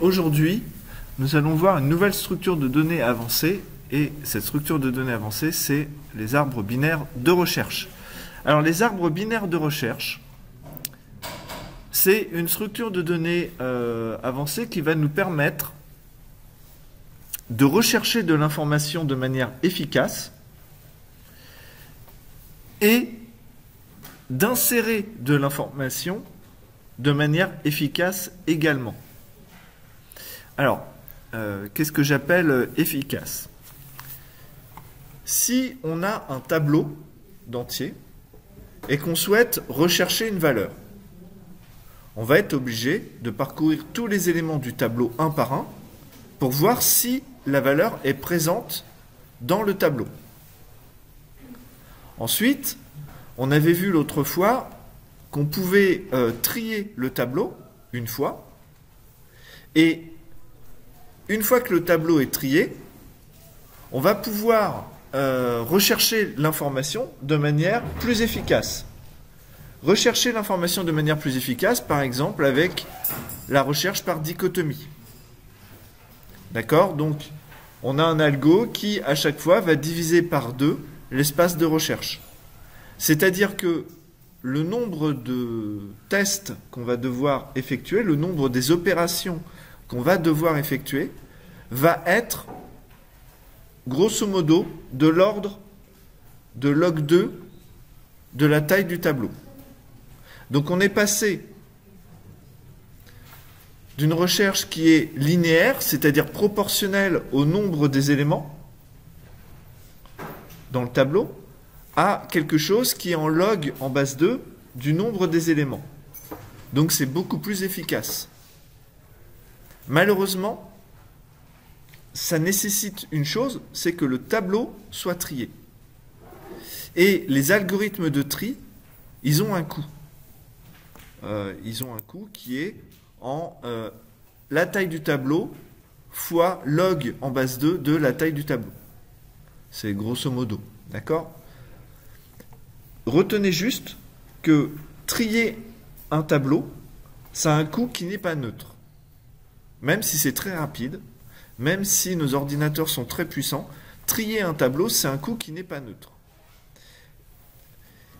Aujourd'hui, nous allons voir une nouvelle structure de données avancée, et cette structure de données avancée, c'est les arbres binaires de recherche. Alors, les arbres binaires de recherche, c'est une structure de données avancée qui va nous permettre de rechercher de l'information de manière efficace et d'insérer de l'information de manière efficace également. Alors, qu'est-ce que j'appelle efficace? Si on a un tableau d'entier et qu'on souhaite rechercher une valeur, on va être obligé de parcourir tous les éléments du tableau un par un pour voir si la valeur est présente dans le tableau. Ensuite, on avait vu l'autre fois qu'on pouvait trier le tableau une fois, et une fois que le tableau est trié, on va pouvoir rechercher l'information de manière plus efficace. Rechercher l'information de manière plus efficace, par exemple, avec la recherche par dichotomie. D'accord? Donc, on a un algo qui, à chaque fois, va diviser par 2 l'espace de recherche. C'est-à-dire que le nombre de tests qu'on va devoir effectuer, le nombre des opérations qu'on va devoir effectuer, va être, grosso modo, de l'ordre de log 2 de la taille du tableau. Donc on est passé d'une recherche qui est linéaire, c'est-à-dire proportionnelle au nombre des éléments dans le tableau, à quelque chose qui est en log en base 2 du nombre des éléments. Donc c'est beaucoup plus efficace. Malheureusement, ça nécessite une chose, c'est que le tableau soit trié. Et les algorithmes de tri, ils ont un coût. Ils ont un coût qui est en la taille du tableau fois log en base 2 de la taille du tableau. C'est grosso modo, d'accord? Retenez juste que trier un tableau, ça a un coût qui n'est pas neutre. Même si c'est très rapide, même si nos ordinateurs sont très puissants, trier un tableau, c'est un coût qui n'est pas neutre.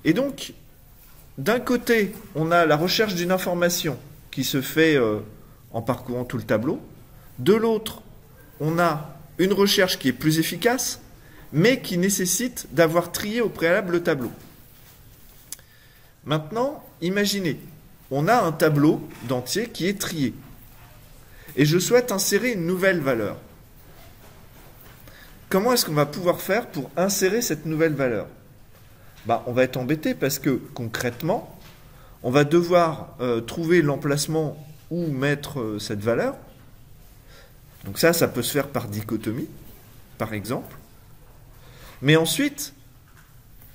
Et donc, d'un côté, on a la recherche d'une information qui se fait en parcourant tout le tableau. De l'autre, on a une recherche qui est plus efficace, mais qui nécessite d'avoir trié au préalable le tableau. Maintenant, imaginez, on a un tableau d'entier qui est trié. Et je souhaite insérer une nouvelle valeur. Comment est-ce qu'on va pouvoir faire pour insérer cette nouvelle valeur? On va être embêté parce que concrètement, on va devoir trouver l'emplacement où mettre cette valeur. Donc ça peut se faire par dichotomie, par exemple. Mais ensuite,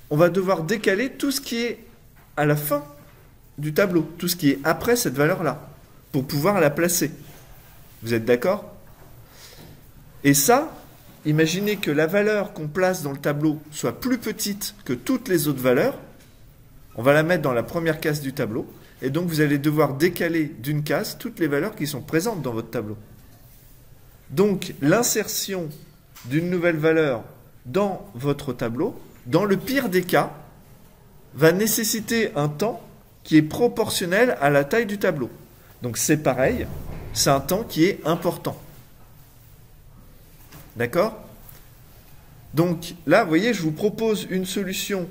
on va devoir décaler tout ce qui est à la fin du tableau, tout ce qui est après cette valeur-là, pour pouvoir la placer. Vous êtes d'accord? Et ça, imaginez que la valeur qu'on place dans le tableau soit plus petite que toutes les autres valeurs. On va la mettre dans la première case du tableau. Et donc, vous allez devoir décaler d'une case toutes les valeurs qui sont présentes dans votre tableau. Donc, l'insertion d'une nouvelle valeur dans votre tableau, dans le pire des cas, va nécessiter un temps qui est proportionnel à la taille du tableau. Donc, c'est pareil, c'est un temps qui est important. D'accord? Donc là, vous voyez, je vous propose une solution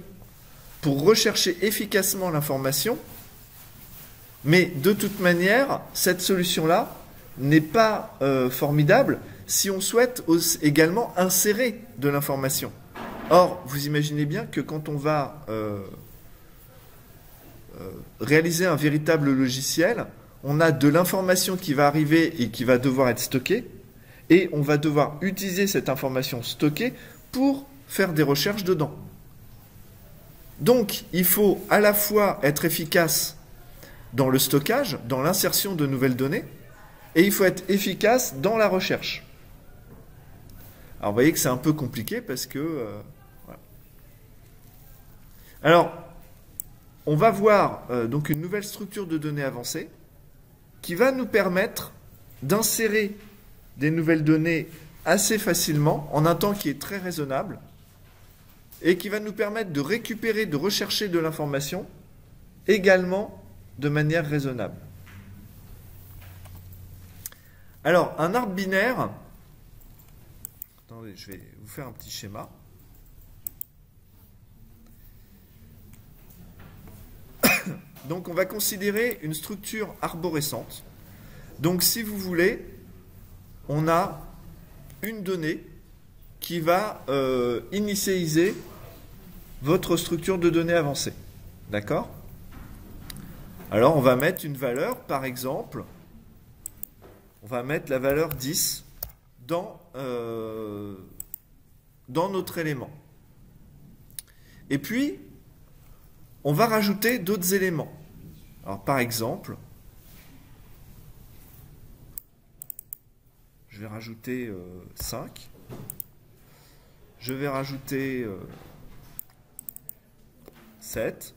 pour rechercher efficacement l'information, mais de toute manière, cette solution-là n'est pas formidable si on souhaite également insérer de l'information. Or, vous imaginez bien que quand on va réaliser un véritable logiciel, on a de l'information qui va arriver et qui va devoir être stockée, et on va devoir utiliser cette information stockée pour faire des recherches dedans. Donc, il faut à la fois être efficace dans le stockage, dans l'insertion de nouvelles données, et il faut être efficace dans la recherche. Alors, vous voyez que c'est un peu compliqué parce que... voilà. Alors, on va voir donc une nouvelle structure de données avancée qui va nous permettre d'insérer des nouvelles données assez facilement, en un temps qui est très raisonnable, et qui va nous permettre de récupérer, de rechercher de l'information, également de manière raisonnable. Alors, un arbre binaire, attendez, je vais vous faire un petit schéma. Donc, on va considérer une structure arborescente. Donc, si vous voulez, on a une donnée qui va initialiser votre structure de données avancée. D'accord? Alors, on va mettre une valeur, par exemple, on va mettre la valeur 10 dans notre élément. Et puis, on va rajouter d'autres éléments. Alors, par exemple, je vais rajouter 5. Je vais rajouter 7.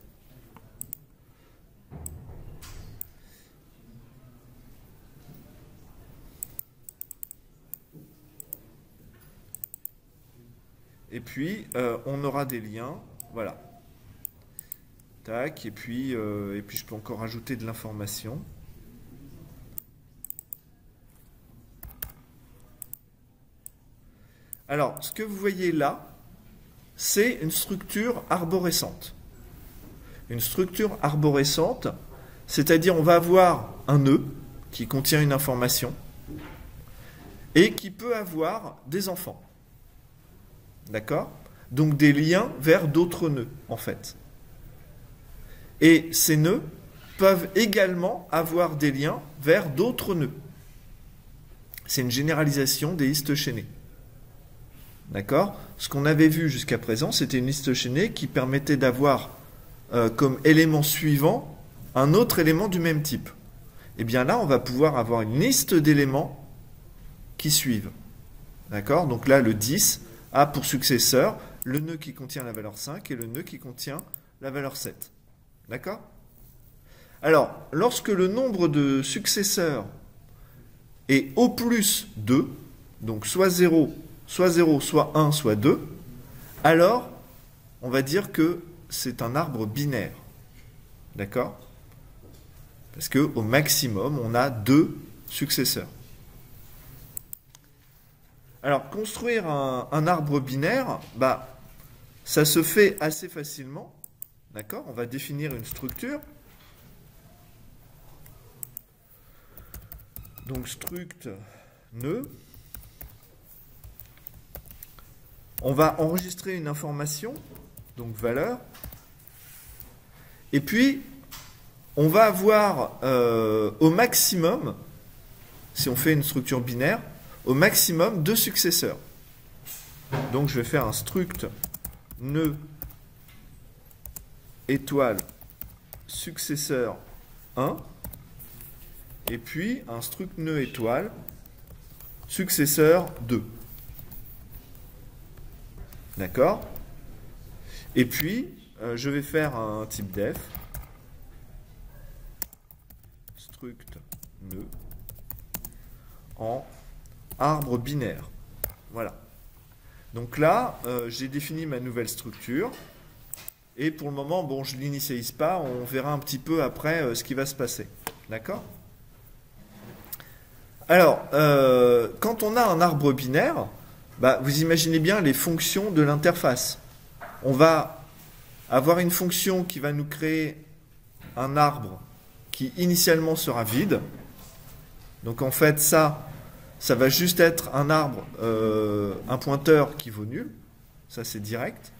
Et puis, on aura des liens. Voilà. Tac. Et puis je peux encore ajouter de l'information. Alors, ce que vous voyez là, c'est une structure arborescente. Une structure arborescente, c'est-à-dire on va avoir un nœud qui contient une information et qui peut avoir des enfants. D'accord? Donc des liens vers d'autres nœuds, en fait. Et ces nœuds peuvent également avoir des liens vers d'autres nœuds. C'est une généralisation des listes chaînées. D'accord? Ce qu'on avait vu jusqu'à présent, c'était une liste chaînée qui permettait d'avoir comme élément suivant un autre élément du même type. Et bien là, on va pouvoir avoir une liste d'éléments qui suivent. D'accord? Donc là, le 10 a pour successeur le nœud qui contient la valeur 5 et le nœud qui contient la valeur 7. D'accord? Alors, lorsque le nombre de successeurs est au plus 2, donc soit 0, soit 1, soit 2, alors on va dire que c'est un arbre binaire. D'accord? Parce qu'au maximum, on a 2 successeurs. Alors, construire un arbre binaire, ça se fait assez facilement. D'accord? On va définir une structure. Donc, struct nœud. On va enregistrer une information, donc valeur. Et puis, on va avoir au maximum, si on fait une structure binaire, au maximum 2 successeurs. Donc je vais faire un struct nœud étoile successeur 1 et puis un struct nœud étoile successeur 2. D'accord? Et puis je vais faire un type def struct nœud en arbre binaire. Voilà. Donc là, j'ai défini ma nouvelle structure. Et pour le moment, bon, je ne l'initialise pas. On verra un petit peu après ce qui va se passer. D'accord? Alors, quand on a un arbre binaire, vous imaginez bien les fonctions de l'interface. On va avoir une fonction qui va nous créer un arbre qui initialement sera vide. Donc en fait, ça va juste être un arbre, un pointeur qui vaut nul. Ça, c'est direct.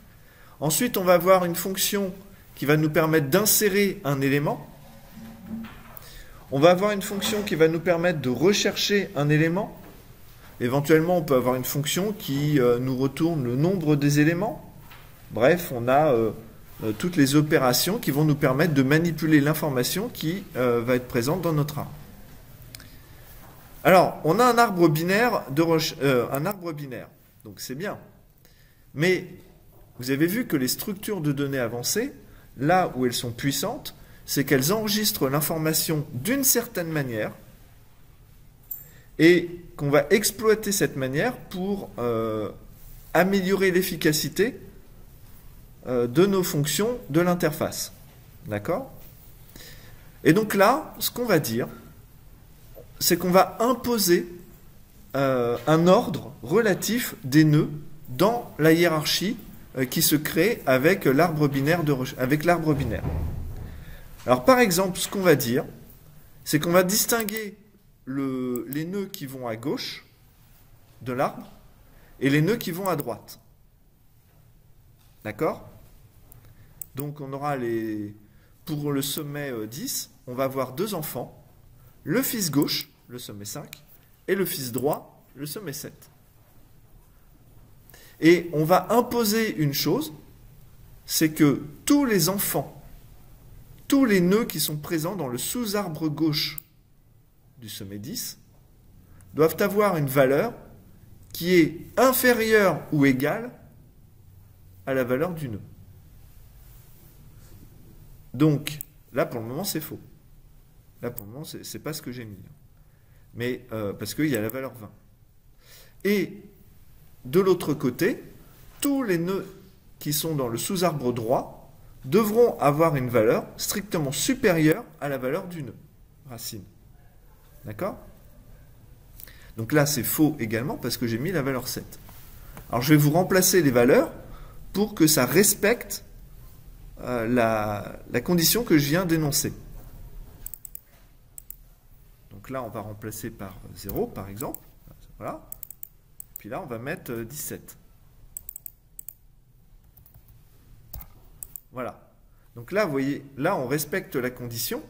Ensuite, on va avoir une fonction qui va nous permettre d'insérer un élément. On va avoir une fonction qui va nous permettre de rechercher un élément. Éventuellement, on peut avoir une fonction qui nous retourne le nombre des éléments. Bref, on a toutes les opérations qui vont nous permettre de manipuler l'information qui va être présente dans notre arbre. Alors, on a un arbre binaire, donc c'est bien. Mais vous avez vu que les structures de données avancées, là où elles sont puissantes, c'est qu'elles enregistrent l'information d'une certaine manière, et qu'on va exploiter cette manière pour améliorer l'efficacité de nos fonctions de l'interface. D'accord? Et donc là, ce qu'on va dire, c'est qu'on va imposer un ordre relatif des nœuds dans la hiérarchie qui se crée avec l'arbre binaire. Alors par exemple, ce qu'on va dire, c'est qu'on va distinguer les nœuds qui vont à gauche de l'arbre et les nœuds qui vont à droite. D'accord? Donc on aura pour le sommet 10, on va avoir deux enfants, le fils gauche, le sommet 5, et le fils droit, le sommet 7. Et on va imposer une chose, c'est que tous les enfants, tous les nœuds qui sont présents dans le sous-arbre gauche du sommet 10 doivent avoir une valeur qui est inférieure ou égale à la valeur du nœud. Donc, là pour le moment c'est faux. Là pour le moment c'est pas ce que j'ai mis. Mais parce qu'il y a la valeur 20. Et de l'autre côté, tous les nœuds qui sont dans le sous-arbre droit devront avoir une valeur strictement supérieure à la valeur du nœud racine. D'accord? Donc là, c'est faux également parce que j'ai mis la valeur 7. Alors je vais vous remplacer les valeurs pour que ça respecte la condition que je viens d'énoncer. Donc là, on va remplacer par 0, par exemple. Voilà. Puis là, on va mettre 17. Voilà. Donc là, vous voyez, là, on respecte la condition.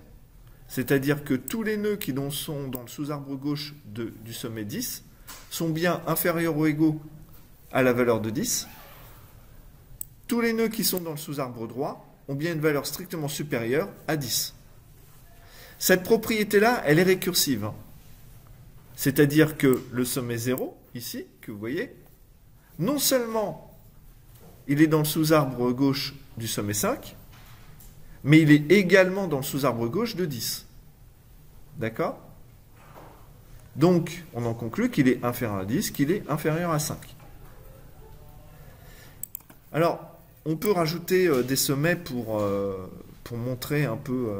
C'est-à-dire que tous les nœuds qui sont dans le sous-arbre gauche du sommet 10 sont bien inférieurs ou égaux à la valeur de 10. Tous les nœuds qui sont dans le sous-arbre droit ont bien une valeur strictement supérieure à 10. Cette propriété-là, elle est récursive. C'est-à-dire que le sommet 0, ici, que vous voyez, non seulement il est dans le sous-arbre gauche du sommet 5, mais il est également dans le sous-arbre gauche de 10. D'accord? Donc, on en conclut qu'il est inférieur à 10, qu'il est inférieur à 5. Alors, on peut rajouter des sommets pour montrer un peu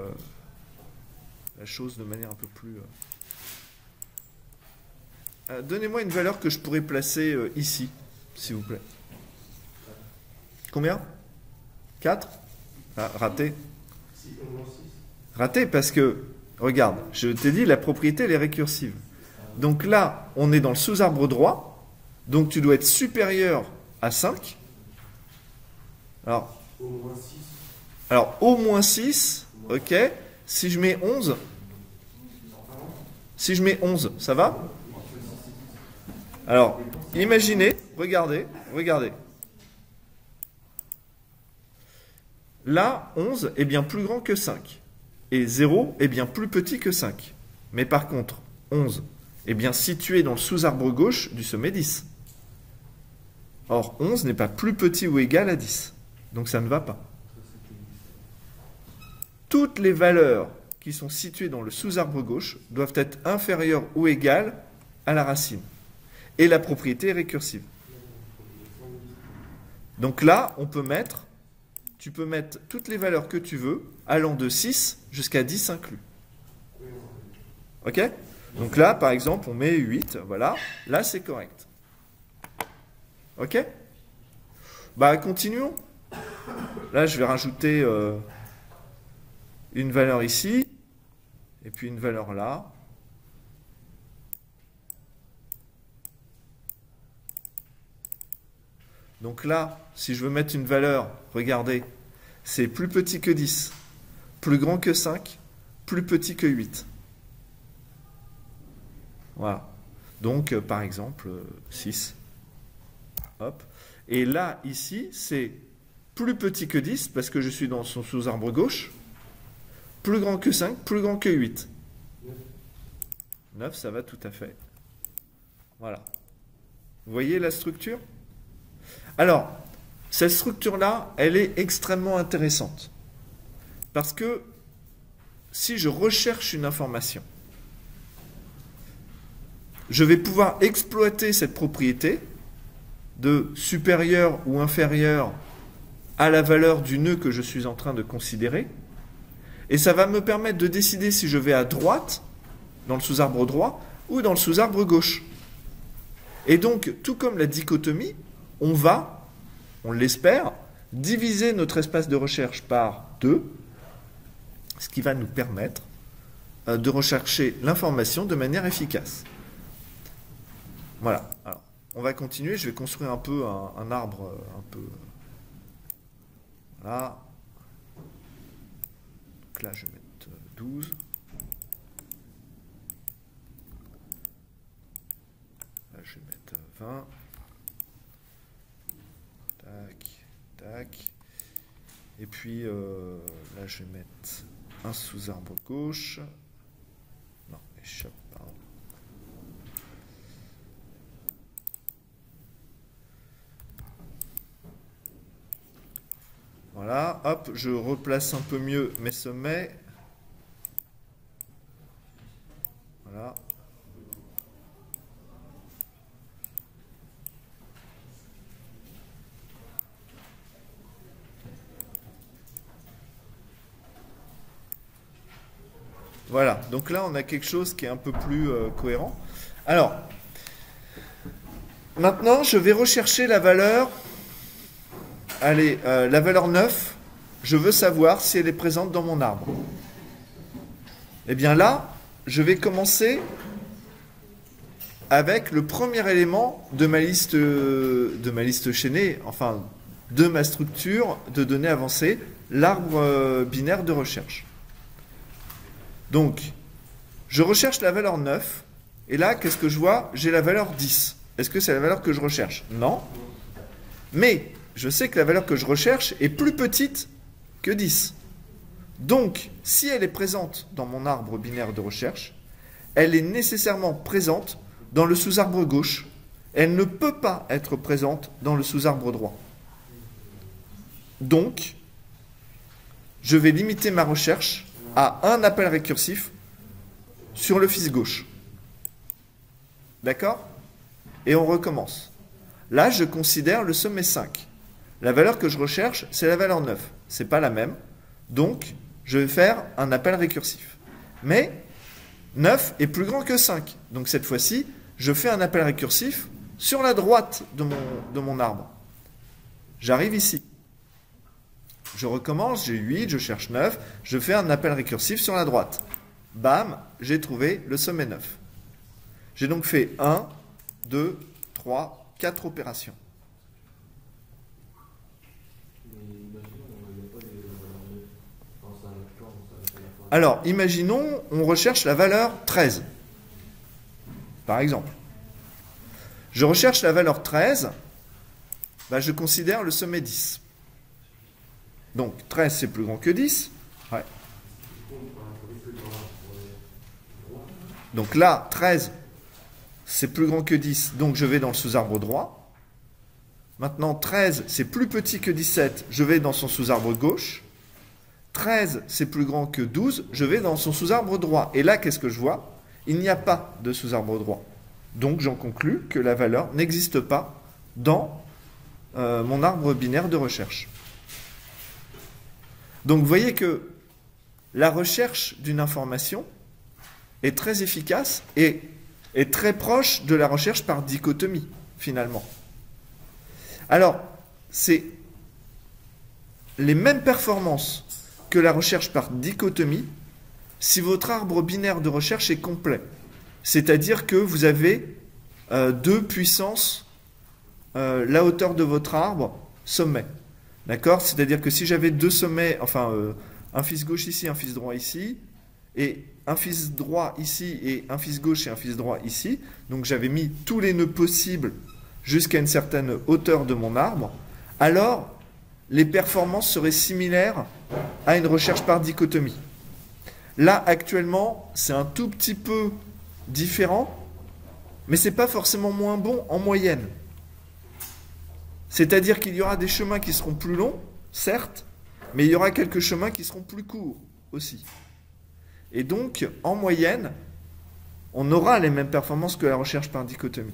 la chose de manière un peu plus... Donnez-moi une valeur que je pourrais placer ici, s'il vous plaît. Combien? 4? Ah, raté. Raté parce que, regarde, je t'ai dit, la propriété, elle est récursive. Donc là, on est dans le sous-arbre droit, donc tu dois être supérieur à 5. Alors, au moins 6, ok. Si je mets 11, ça va? Alors, imaginez, regardez. Là, 11 est bien plus grand que 5. Et 0 est bien plus petit que 5. Mais par contre, 11 est bien situé dans le sous-arbre gauche du sommet 10. Or, 11 n'est pas plus petit ou égal à 10. Donc ça ne va pas. Toutes les valeurs qui sont situées dans le sous-arbre gauche doivent être inférieures ou égales à la racine. Et la propriété est récursive. Donc là, tu peux mettre toutes les valeurs que tu veux, allant de 6 jusqu'à 10 inclus. Ok? Donc là, par exemple, on met 8, voilà. Là, c'est correct. Ok? Bah, continuons. Là, je vais rajouter une valeur ici, et puis une valeur là. Donc là, si je veux mettre une valeur, regardez, c'est plus petit que 10, plus grand que 5, plus petit que 8. Voilà. Donc, par exemple, 6. Hop. Et là, ici, c'est plus petit que 10, parce que je suis dans son sous-arbre gauche, plus grand que 5, plus grand que 8. 9, ça va tout à fait. Voilà. Vous voyez la structure ? Alors, cette structure-là, elle est extrêmement intéressante. Parce que si je recherche une information, je vais pouvoir exploiter cette propriété de supérieur ou inférieur à la valeur du nœud que je suis en train de considérer. Et ça va me permettre de décider si je vais à droite, dans le sous-arbre droit, ou dans le sous-arbre gauche. Et donc, tout comme la dichotomie, on va, on l'espère, diviser notre espace de recherche par 2, ce qui va nous permettre de rechercher l'information de manière efficace. Voilà. Alors, on va continuer. Je vais construire un peu un arbre un peu... Voilà. Donc là, je vais mettre 12. Là, je vais mettre 20. Tac, tac. Et puis, là, je vais mettre un sous-arbre gauche. Non, échappe, pardon. Voilà, hop, je replace un peu mieux mes sommets. Voilà. Voilà, donc là on a quelque chose qui est un peu plus cohérent. Alors, maintenant je vais rechercher la valeur. Allez, la valeur 9, je veux savoir si elle est présente dans mon arbre. Eh bien là, je vais commencer avec le premier élément de ma liste chaînée, enfin de ma structure de données avancées, l'arbre binaire de recherche. Donc, je recherche la valeur 9, et là, qu'est-ce que je vois? J'ai la valeur 10. Est-ce que c'est la valeur que je recherche? Non. Mais je sais que la valeur que je recherche est plus petite que 10. Donc, si elle est présente dans mon arbre binaire de recherche, elle est nécessairement présente dans le sous-arbre gauche. Elle ne peut pas être présente dans le sous-arbre droit. Donc, je vais limiter ma recherche à un appel récursif sur le fils gauche. D'accord? Et on recommence. Là, je considère le sommet 5. La valeur que je recherche, c'est la valeur 9. Ce n'est pas la même. Donc, je vais faire un appel récursif. Mais 9 est plus grand que 5. Donc, cette fois-ci, je fais un appel récursif sur la droite de mon arbre. J'arrive ici. Je recommence, j'ai 8, je cherche 9, je fais un appel récursif sur la droite. Bam, j'ai trouvé le sommet 9. J'ai donc fait 1, 2, 3, 4 opérations. Alors, imaginons, on recherche la valeur 13. Par exemple. Je recherche la valeur 13, bah, je considère le sommet 10. Donc, 13, c'est plus grand que 10. Ouais. Donc là, 13, c'est plus grand que 10, donc je vais dans le sous-arbre droit. Maintenant, 13, c'est plus petit que 17, je vais dans son sous-arbre gauche. 13, c'est plus grand que 12, je vais dans son sous-arbre droit. Et là, qu'est-ce que je vois? Il n'y a pas de sous-arbre droit. Donc, j'en conclus que la valeur n'existe pas dans mon arbre binaire de recherche. Donc, vous voyez que la recherche d'une information est très efficace et est très proche de la recherche par dichotomie, finalement. Alors, c'est les mêmes performances que la recherche par dichotomie si votre arbre binaire de recherche est complet. C'est-à-dire que vous avez 2 puissance la hauteur de votre arbre sommet. D'accord? C'est-à-dire que si j'avais 2 sommets, enfin un fils gauche ici, un fils droit ici, et un fils droit ici, et un fils gauche et un fils droit ici, donc j'avais mis tous les nœuds possibles jusqu'à une certaine hauteur de mon arbre, alors les performances seraient similaires à une recherche par dichotomie. Là, actuellement, c'est un tout petit peu différent, mais ce n'est pas forcément moins bon en moyenne. C'est-à-dire qu'il y aura des chemins qui seront plus longs, certes, mais il y aura quelques chemins qui seront plus courts aussi. Et donc, en moyenne, on aura les mêmes performances que la recherche par dichotomie.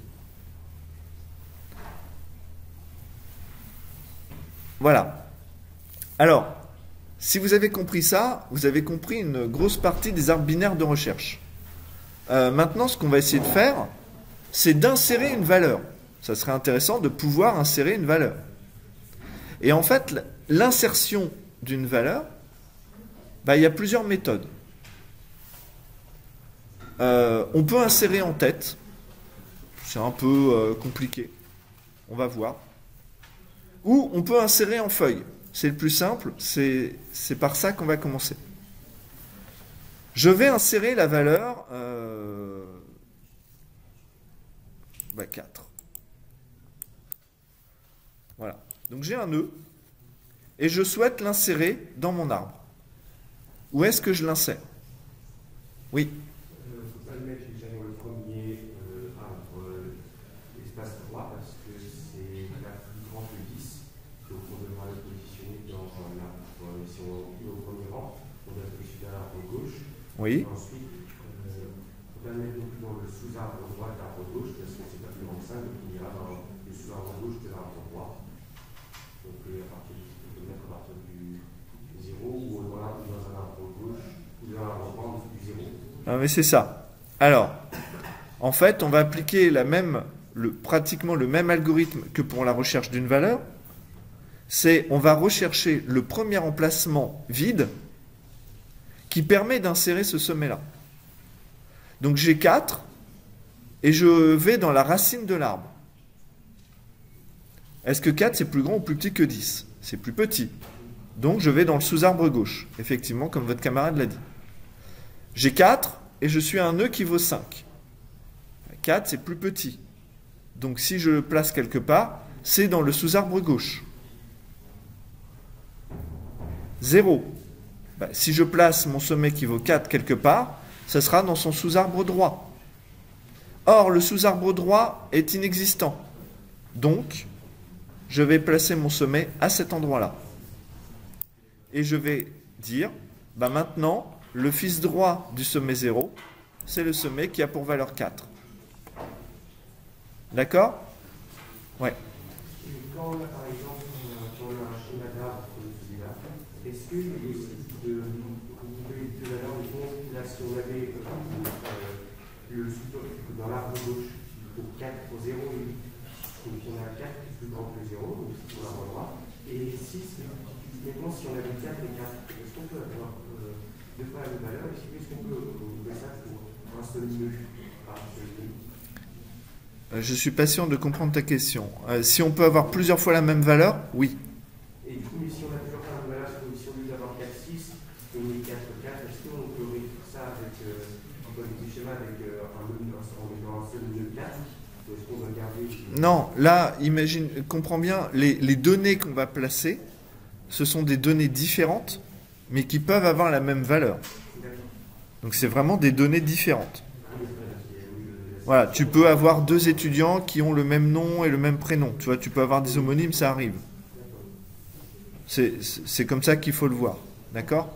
Voilà. Alors, si vous avez compris ça, vous avez compris une grosse partie des arbres binaires de recherche. Maintenant, ce qu'on va essayer de faire, c'est d'insérer une valeur. Ça serait intéressant de pouvoir insérer une valeur. Et en fait, l'insertion d'une valeur, il y a plusieurs méthodes. On peut insérer en tête. C'est un peu compliqué. On va voir. Ou on peut insérer en feuille. C'est le plus simple. C'est par ça qu'on va commencer. Je vais insérer la valeur 4. Voilà. Donc j'ai un nœud et je souhaite l'insérer dans mon arbre. Où est-ce que je l'insère? Oui. Il ne faut pas le mettre dans le premier arbre espace 3 parce que c'est plus grand que 10. Donc on devra le positionner dans un arbre. Si on est au premier rang, on doit le positionner à l'arbre gauche. Oui. Et ensuite, il ne faut pas le mettre non plus dans le sous-arbre droit de l'arbre gauche parce que c'est pas plus grand que ça. Donc il ira dans le sous-arbre gauche de l'arbre droit. Donc on peut le mettre à partir du 0 ou dans un arbre gauche ou dans un arbre droit du 0. Ah, mais c'est ça. Alors, en fait, on va appliquer pratiquement le même algorithme que pour la recherche d'une valeur. On va rechercher le premier emplacement vide qui permet d'insérer ce sommet-là. Donc j'ai 4 et je vais dans la racine de l'arbre. Est-ce que 4 c'est plus grand ou plus petit que 10? C'est plus petit. Donc je vais dans le sous-arbre gauche, effectivement, comme votre camarade l'a dit. J'ai 4 et je suis à un nœud qui vaut 5. 4 c'est plus petit. Donc si je le place quelque part, c'est dans le sous-arbre gauche. 0. Si je place mon sommet qui vaut 4 quelque part, ça sera dans son sous-arbre droit. Or, le sous-arbre droit est inexistant. Donc, je vais placer mon sommet à cet endroit-là. Et je vais dire, maintenant, le fils droit du sommet 0, c'est le sommet qui a pour valeur 4. D'accord? Ouais. Quand on a, par exemple, un schéma d'arbre comme celui-là, est-ce qu'il y a aussi de valeurs de là, si on avait dans l'arbre gauche, pour 4 pour 0 et 8, donc on a 4 qui est plus grand que 0, donc c'est pour l'arbre droit, et 6, maintenant si on avait 4 et 4, est-ce qu'on peut avoir deux fois la même valeur, et est-ce qu'on peut faire ça pour un seul nœud? Je suis pas sûr de comprendre ta question. Si on peut avoir plusieurs fois la même valeur, oui. Et du coup, mais si on a plusieurs fois la même valeur, si on veut avoir 4, 6, et on est 4, 4, est-ce qu'on peut réécrire ça avec du schéma avec en mettant un seul nœud 4, ou est-ce qu'on doit garder... Non, là, comprends bien, les données qu'on va placer, ce sont des données différentes, mais qui peuvent avoir la même valeur. Donc c'est vraiment des données différentes. Voilà, tu peux avoir deux étudiants qui ont le même nom et le même prénom. Tu vois, tu peux avoir des homonymes, ça arrive. C'est comme ça qu'il faut le voir. D'accord?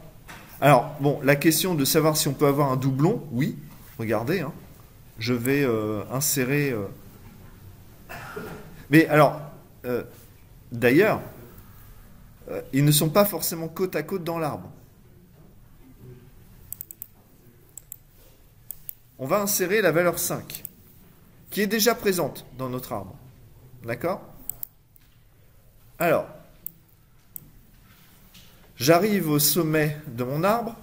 Alors, bon, la question de savoir si on peut avoir un doublon, oui. Regardez, hein. Je vais insérer... Mais alors, d'ailleurs, ils ne sont pas forcément côte à côte dans l'arbre. On va insérer la valeur 5, qui est déjà présente dans notre arbre. D'accord? Alors, j'arrive au sommet de mon arbre,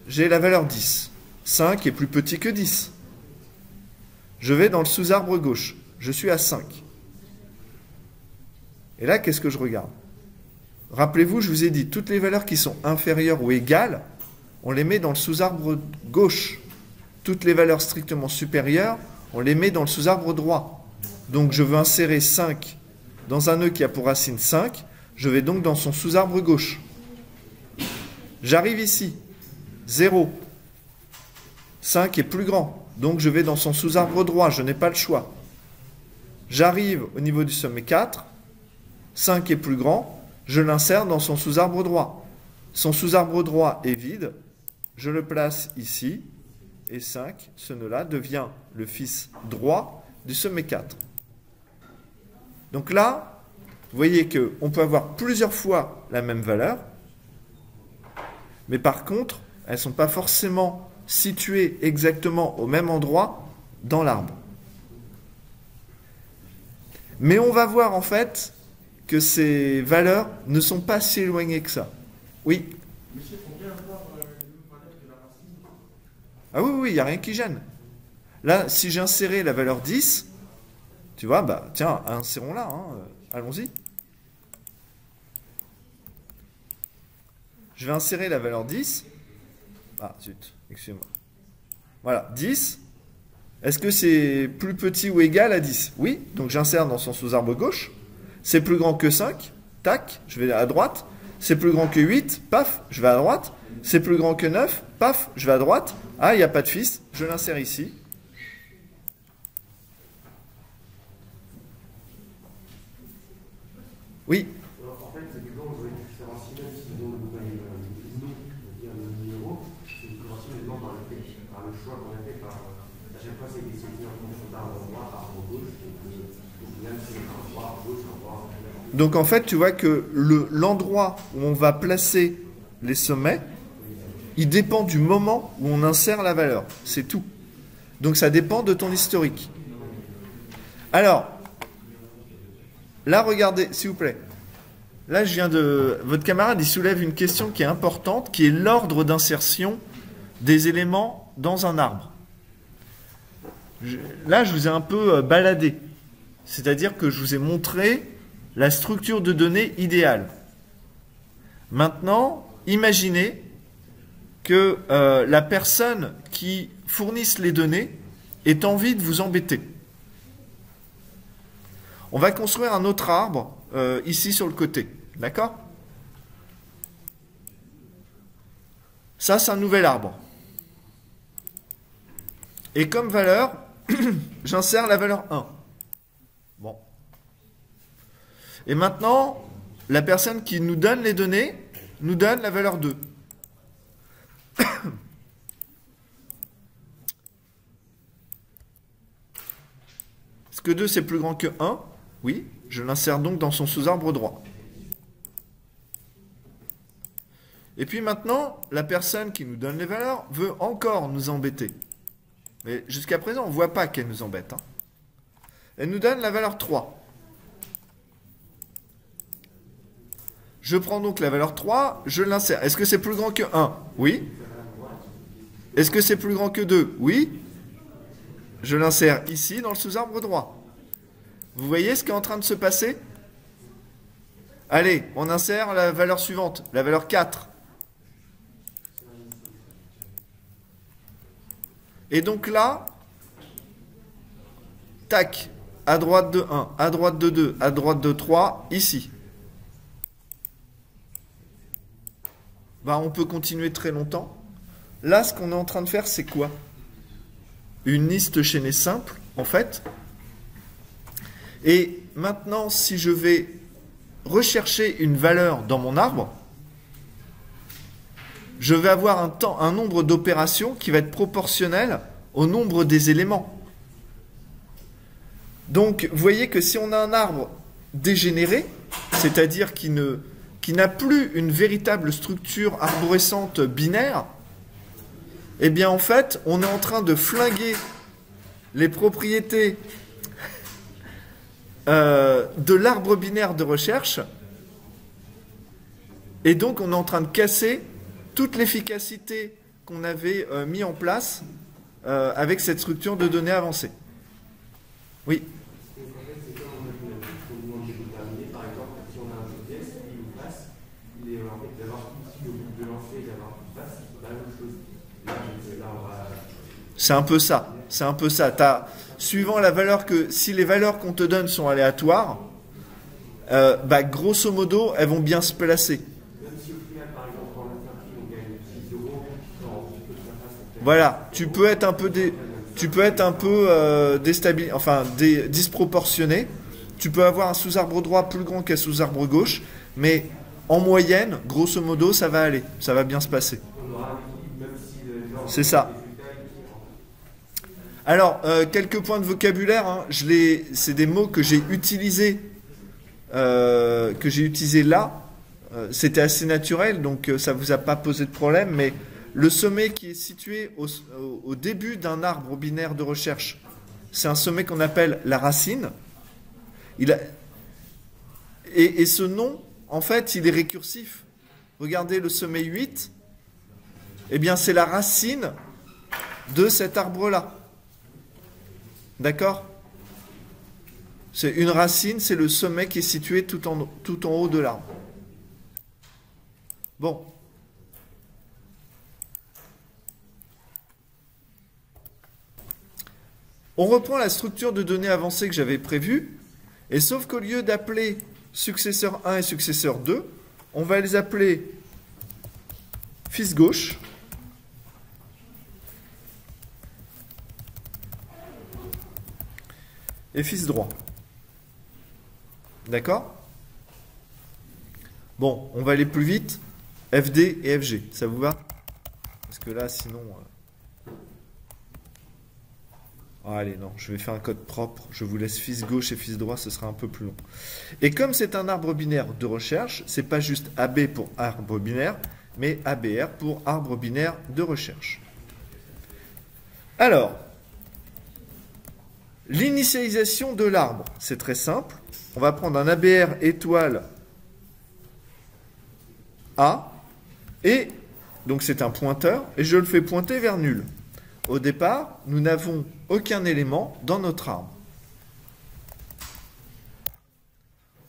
j'ai la valeur 10. 5 est plus petit que 10. Je vais dans le sous-arbre gauche, je suis à 5. Et là, qu'est-ce que je regarde? Rappelez-vous, je vous ai dit, toutes les valeurs qui sont inférieures ou égales, on les met dans le sous-arbre gauche. Toutes les valeurs strictement supérieures, on les met dans le sous-arbre droit. Donc je veux insérer 5 dans un nœud qui a pour racine 5, je vais donc dans son sous-arbre gauche. J'arrive ici, 0. 5 est plus grand, donc je vais dans son sous-arbre droit, je n'ai pas le choix. J'arrive au niveau du sommet 4, 5 est plus grand, je l'insère dans son sous-arbre droit. Son sous-arbre droit est vide, je le place ici, et 5, ce nœud-là devient le fils droit du sommet 4. Donc là, vous voyez qu'on peut avoir plusieurs fois la même valeur, mais par contre, elles ne sont pas forcément situées exactement au même endroit dans l'arbre. Mais on va voir en fait que ces valeurs ne sont pas si éloignées que ça. Oui. Ah oui, il n'y a rien qui gêne. Là, si j'ai inséré la valeur 10, tu vois, bah tiens, insérons-la, hein, allons-y. Je vais insérer la valeur 10. Ah, zut, excusez-moi. Voilà, 10. Est-ce que c'est plus petit ou égal à 10? Oui, donc j'insère dans son sous-arbre gauche. C'est plus grand que 5, tac, je vais à droite. C'est plus grand que 8, paf, je vais à droite. C'est plus grand que 9, paf, je vais à droite. Ah, il n'y a pas de fils, je l'insère ici. Oui. En fait, c'est que quand vous avez une différentielle, même si vous avez le numéro, c'est une différentielle par le choix qu'on a fait par. À chaque fois, c'est des séries en fonction d'arbre droit, arbre gauche. Donc, au final, c'est un droit, gauche, un droit. Donc en fait, tu vois que l'endroit où on va placer les sommets, il dépend du moment où on insère la valeur. C'est tout. Donc ça dépend de ton historique. Alors, là, regardez, s'il vous plaît. Là, votre camarade, il soulève une question qui est importante, qui est l'ordre d'insertion des éléments dans un arbre. Là, je vous ai un peu baladé. C'est-à-dire que je vous ai montré la structure de données idéale. Maintenant, imaginez que la personne qui fournisse les données ait envie de vous embêter. On va construire un autre arbre ici sur le côté. D'accord? Ça, c'est un nouvel arbre. Et comme valeur, j'insère la valeur 1. Bon. Et maintenant, la personne qui nous donne les données nous donne la valeur 2. Est-ce que 2 c'est plus grand que 1? Oui, je l'insère donc dans son sous-arbre droit. Et puis maintenant, la personne qui nous donne les valeurs veut encore nous embêter. Mais jusqu'à présent, on ne voit pas qu'elle nous embête. Hein. Elle nous donne la valeur 3. Je prends donc la valeur 3, je l'insère. Est-ce que c'est plus grand que 1? Oui. Est-ce que c'est plus grand que 2? Oui. Je l'insère ici dans le sous-arbre droit. Vous voyez ce qui est en train de se passer? Allez, on insère la valeur suivante, la valeur 4. Et donc là, tac, à droite de 1, à droite de 2, à droite de 3, ici. Bah, on peut continuer très longtemps. Là, ce qu'on est en train de faire, c'est quoi? Une liste chaînée simple, en fait. Et maintenant, si je vais rechercher une valeur dans mon arbre, je vais avoir un nombre d'opérations qui va être proportionnel au nombre des éléments. Donc, vous voyez que si on a un arbre dégénéré, c'est-à-dire qui n'a plus une véritable structure arborescente binaire, eh bien, en fait, on est en train de flinguer les propriétés de l'arbre binaire de recherche, et donc on est en train de casser toute l'efficacité qu'on avait mis en place avec cette structure de données avancée. Oui. Donc en fait, c'est comme on a nous demande de déterminer, par exemple, si on a un GPS, il ou face, il est en fait d'avoir ici au bout de lancer et d'avoir tout face, c'est la même chose. Là, on va... C'est un peu ça. C'est un peu ça. Suivant la valeur si les valeurs qu'on te donne sont aléatoires, grosso modo, elles vont bien se placer. Même si au final, par exemple, quand on a fait un prix, on gagne 6 euros, voilà, tu peux être un peu disproportionné. Tu peux avoir un sous-arbre droit plus grand qu'un sous-arbre gauche, mais en moyenne, grosso modo, ça va aller, ça va bien se passer. on aura un équilibre, même si c'est ça. Alors, quelques points de vocabulaire, hein. C'est des mots que j'ai utilisés là. C'était assez naturel, donc ça ne vous a pas posé de problème, mais le sommet qui est situé au début d'un arbre binaire de recherche, c'est un sommet qu'on appelle la racine. Et ce nom, en fait, il est récursif. Regardez le sommet 8, eh bien c'est la racine de cet arbre-là. D'accord? C'est une racine, c'est le sommet qui est situé tout en haut de l'arbre. Bon. On reprend la structure de données avancée que j'avais prévue, et sauf qu'au lieu d'appeler successeur 1 et successeur 2, on va les appeler fils gauche et fils droit. D'accord? Bon, on va aller plus vite. FD et FG, ça vous va? Parce que là, sinon... allez, non, je vais faire un code propre. Je vous laisse fils gauche et fils droit, ce sera un peu plus long. Et comme c'est un arbre binaire de recherche, c'est pas juste AB pour arbre binaire, mais ABR pour arbre binaire de recherche. Alors, l'initialisation de l'arbre, c'est très simple. On va prendre un ABR étoile A, et donc c'est un pointeur, et je le fais pointer vers nul. Au départ, nous n'avons aucun élément dans notre arbre.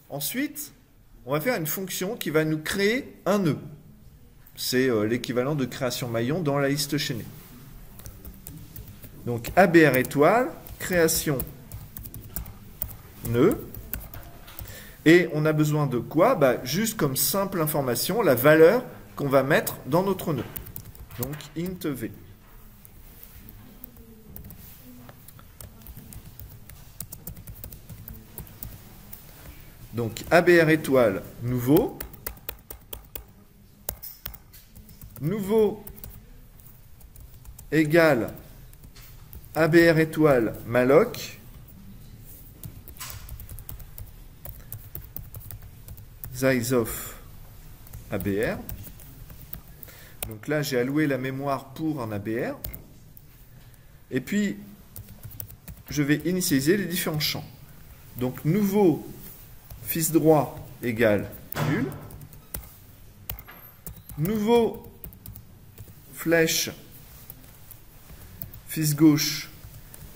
Ensuite, on va faire une fonction qui va nous créer un nœud. C'est l'équivalent de création maillon dans la liste chaînée. Donc ABR étoile, création nœud. Et on a besoin de quoi? Juste comme simple information, la valeur qu'on va mettre dans notre nœud. Donc int v. Donc ABR étoile nouveau. Nouveau égale ABR étoile malloc. Size of ABR. Donc là, j'ai alloué la mémoire pour un ABR. Et puis, je vais initialiser les différents champs. Donc, nouveau fils droit égale nul. Nouveau flèche fils gauche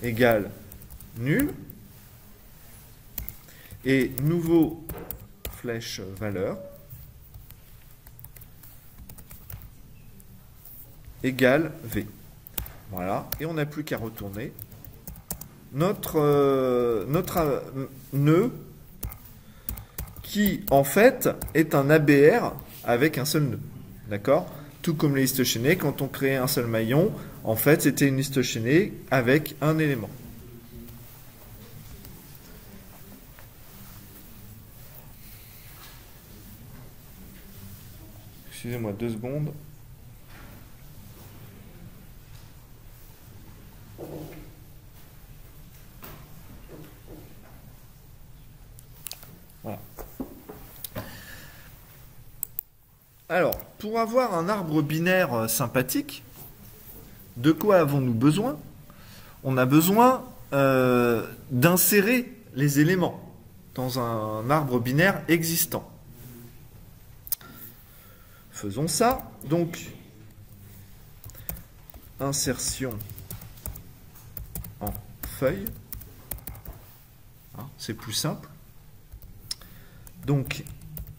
égale nul. Et nouveau flèche valeur égale V. Voilà, et on n'a plus qu'à retourner notre nœud qui, en fait, est un ABR avec un seul nœud. D'accord? Tout comme les listes chaînées, quand on créait un seul maillon, en fait, c'était une liste chaînée avec un élément. Excusez-moi 2 secondes. Voilà. Alors, pour avoir un arbre binaire sympathique, de quoi avons-nous besoin? On a besoin d'insérer les éléments dans un arbre binaire existant. Faisons ça. Donc, insertion en feuille. C'est plus simple. Donc,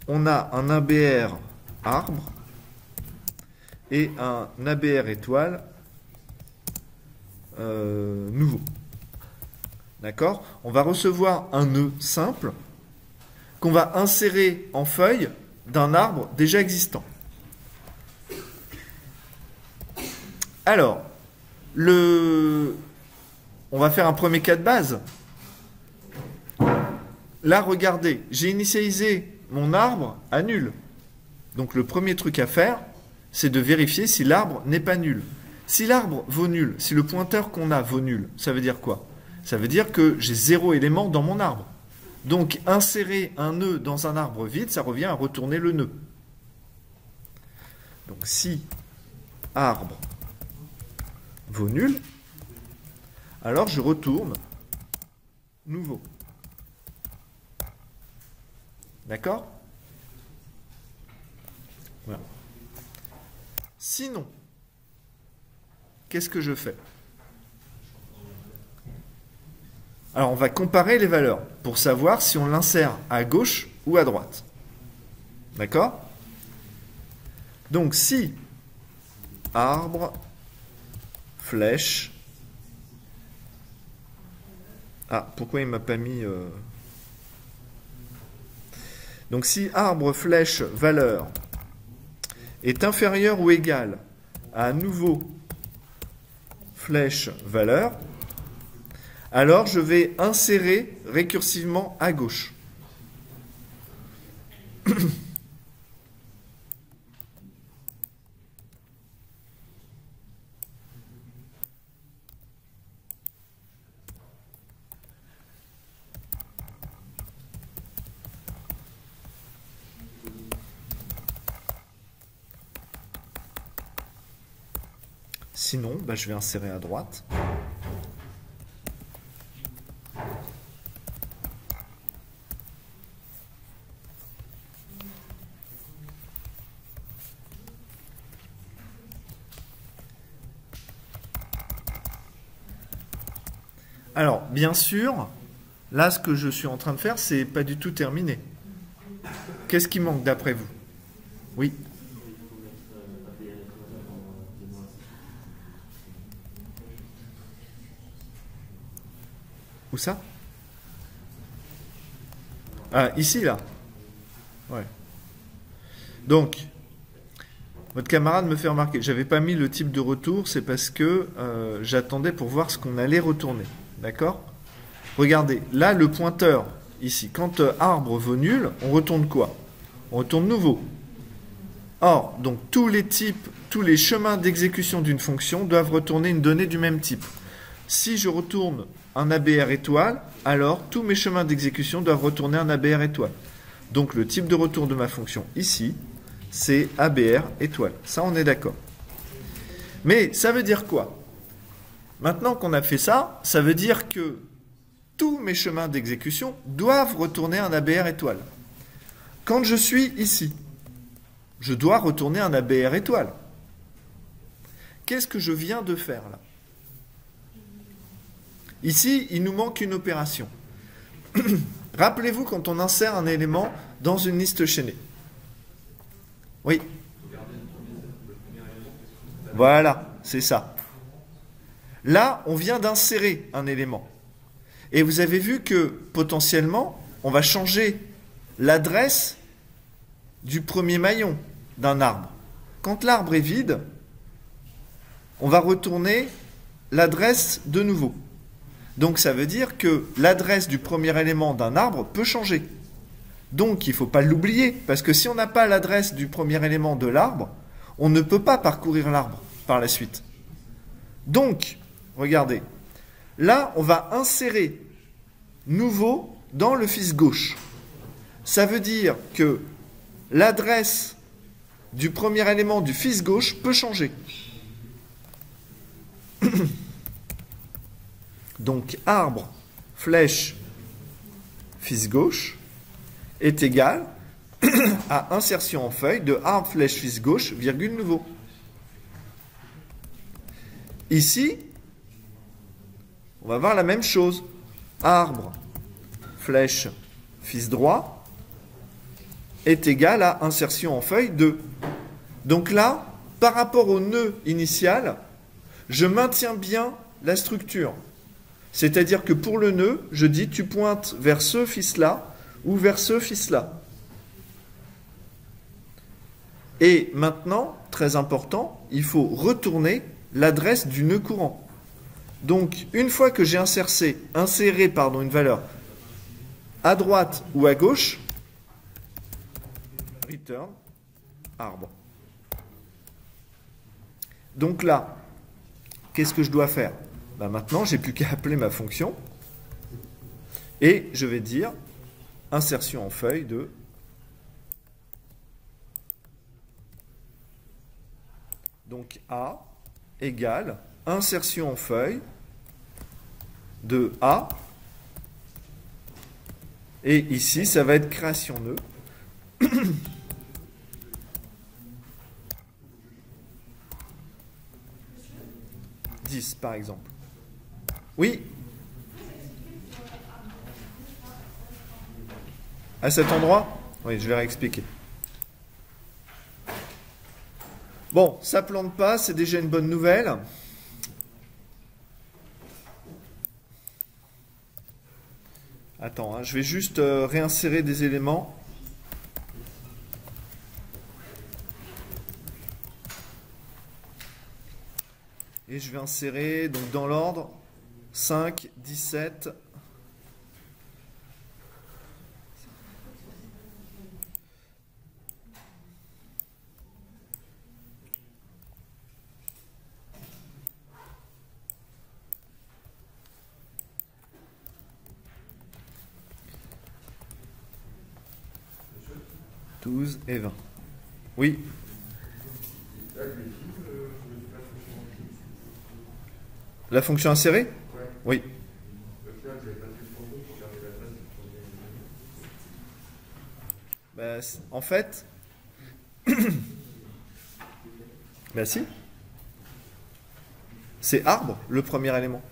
on a un ABR arbre et un ABR étoile nouveau. D'accord? On va recevoir un nœud simple qu'on va insérer en feuille d'un arbre déjà existant. Alors, on va faire un premier cas de base. Là, regardez, j'ai initialisé mon arbre à nul. Donc, le premier truc à faire, c'est de vérifier si l'arbre n'est pas nul. Si l'arbre vaut nul, si le pointeur qu'on a vaut nul, ça veut dire quoi? Ça veut dire que j'ai 0 élément dans mon arbre. Donc insérer un nœud dans un arbre vide, ça revient à retourner le nœud. Donc si arbre vaut nul, alors je retourne nouveau. D'accord? Voilà. Sinon, qu'est-ce que je fais? Alors, on va comparer les valeurs pour savoir si on l'insère à gauche ou à droite. D'accord? Donc, si arbre, flèche... Ah, pourquoi il ne m'a pas mis... Donc, si arbre, flèche, valeur est inférieur ou égal à nouveau flèche, valeur, alors je vais insérer récursivement à gauche. Sinon, je vais insérer à droite. Alors, bien sûr, là, ce que je suis en train de faire, c'est pas du tout terminé. Qu'est-ce qui manque d'après vous? Oui. Où ça? Ah, ici, là. Ouais. Donc, votre camarade me fait remarquer, j'avais pas mis le type de retour, c'est parce que j'attendais pour voir ce qu'on allait retourner. D'accord? Regardez, là, le pointeur, ici, quand arbre vaut nul, on retourne quoi? On retourne nouveau. Or, donc, tous les types, tous les chemins d'exécution d'une fonction doivent retourner une donnée du même type. Si je retourne un ABR étoile, alors tous mes chemins d'exécution doivent retourner un ABR étoile. Donc le type de retour de ma fonction ici, c'est ABR étoile. Ça, on est d'accord. Mais ça veut dire quoi? Maintenant qu'on a fait ça, ça veut dire que tous mes chemins d'exécution doivent retourner un ABR étoile. Quand je suis ici, je dois retourner un ABR étoile. Qu'est-ce que je viens de faire là? Ici, il nous manque une opération. Rappelez-vous quand on insère un élément dans une liste chaînée. Oui. Voilà, c'est ça. Là, on vient d'insérer un élément. Et vous avez vu que, potentiellement, on va changer l'adresse du premier maillon d'un arbre. Quand l'arbre est vide, on va retourner l'adresse de nouveau. Donc ça veut dire que l'adresse du premier élément d'un arbre peut changer. Donc il ne faut pas l'oublier, parce que si on n'a pas l'adresse du premier élément de l'arbre, on ne peut pas parcourir l'arbre par la suite. Donc, regardez, là on va insérer nouveau dans le fils gauche. Ça veut dire que l'adresse du premier élément du fils gauche peut changer. Donc, arbre, flèche, fils gauche est égal à insertion en feuille de arbre, flèche, fils gauche, virgule, nouveau. Ici, on va voir la même chose. Arbre, flèche, fils droit est égal à insertion en feuille 2. Donc là, par rapport au nœud initial, je maintiens bien la structure. C'est-à-dire que pour le nœud, je dis tu pointes vers ce fils-là ou vers ce fils-là. Et maintenant, très important, il faut retourner l'adresse du nœud courant. Donc, une fois que j'ai inséré une valeur à droite ou à gauche, return arbre. Donc là, qu'est-ce que je dois faire? Ben maintenant, j'ai plus qu'à appeler ma fonction. Et je vais dire insertion en feuille de donc A égale insertion en feuille de A. Et ici, ça va être création nœud. 10 par exemple. Oui. À cet endroit? Oui, je vais réexpliquer. Bon, ça plante pas, c'est déjà une bonne nouvelle. Attends, hein, je vais juste réinsérer des éléments. Et je vais insérer, donc dans l'ordre, 5, 17. « 12 et 20. » Oui. La fonction insérée? Oui. Ben, en fait, ben si. C'est arbre, le premier élément.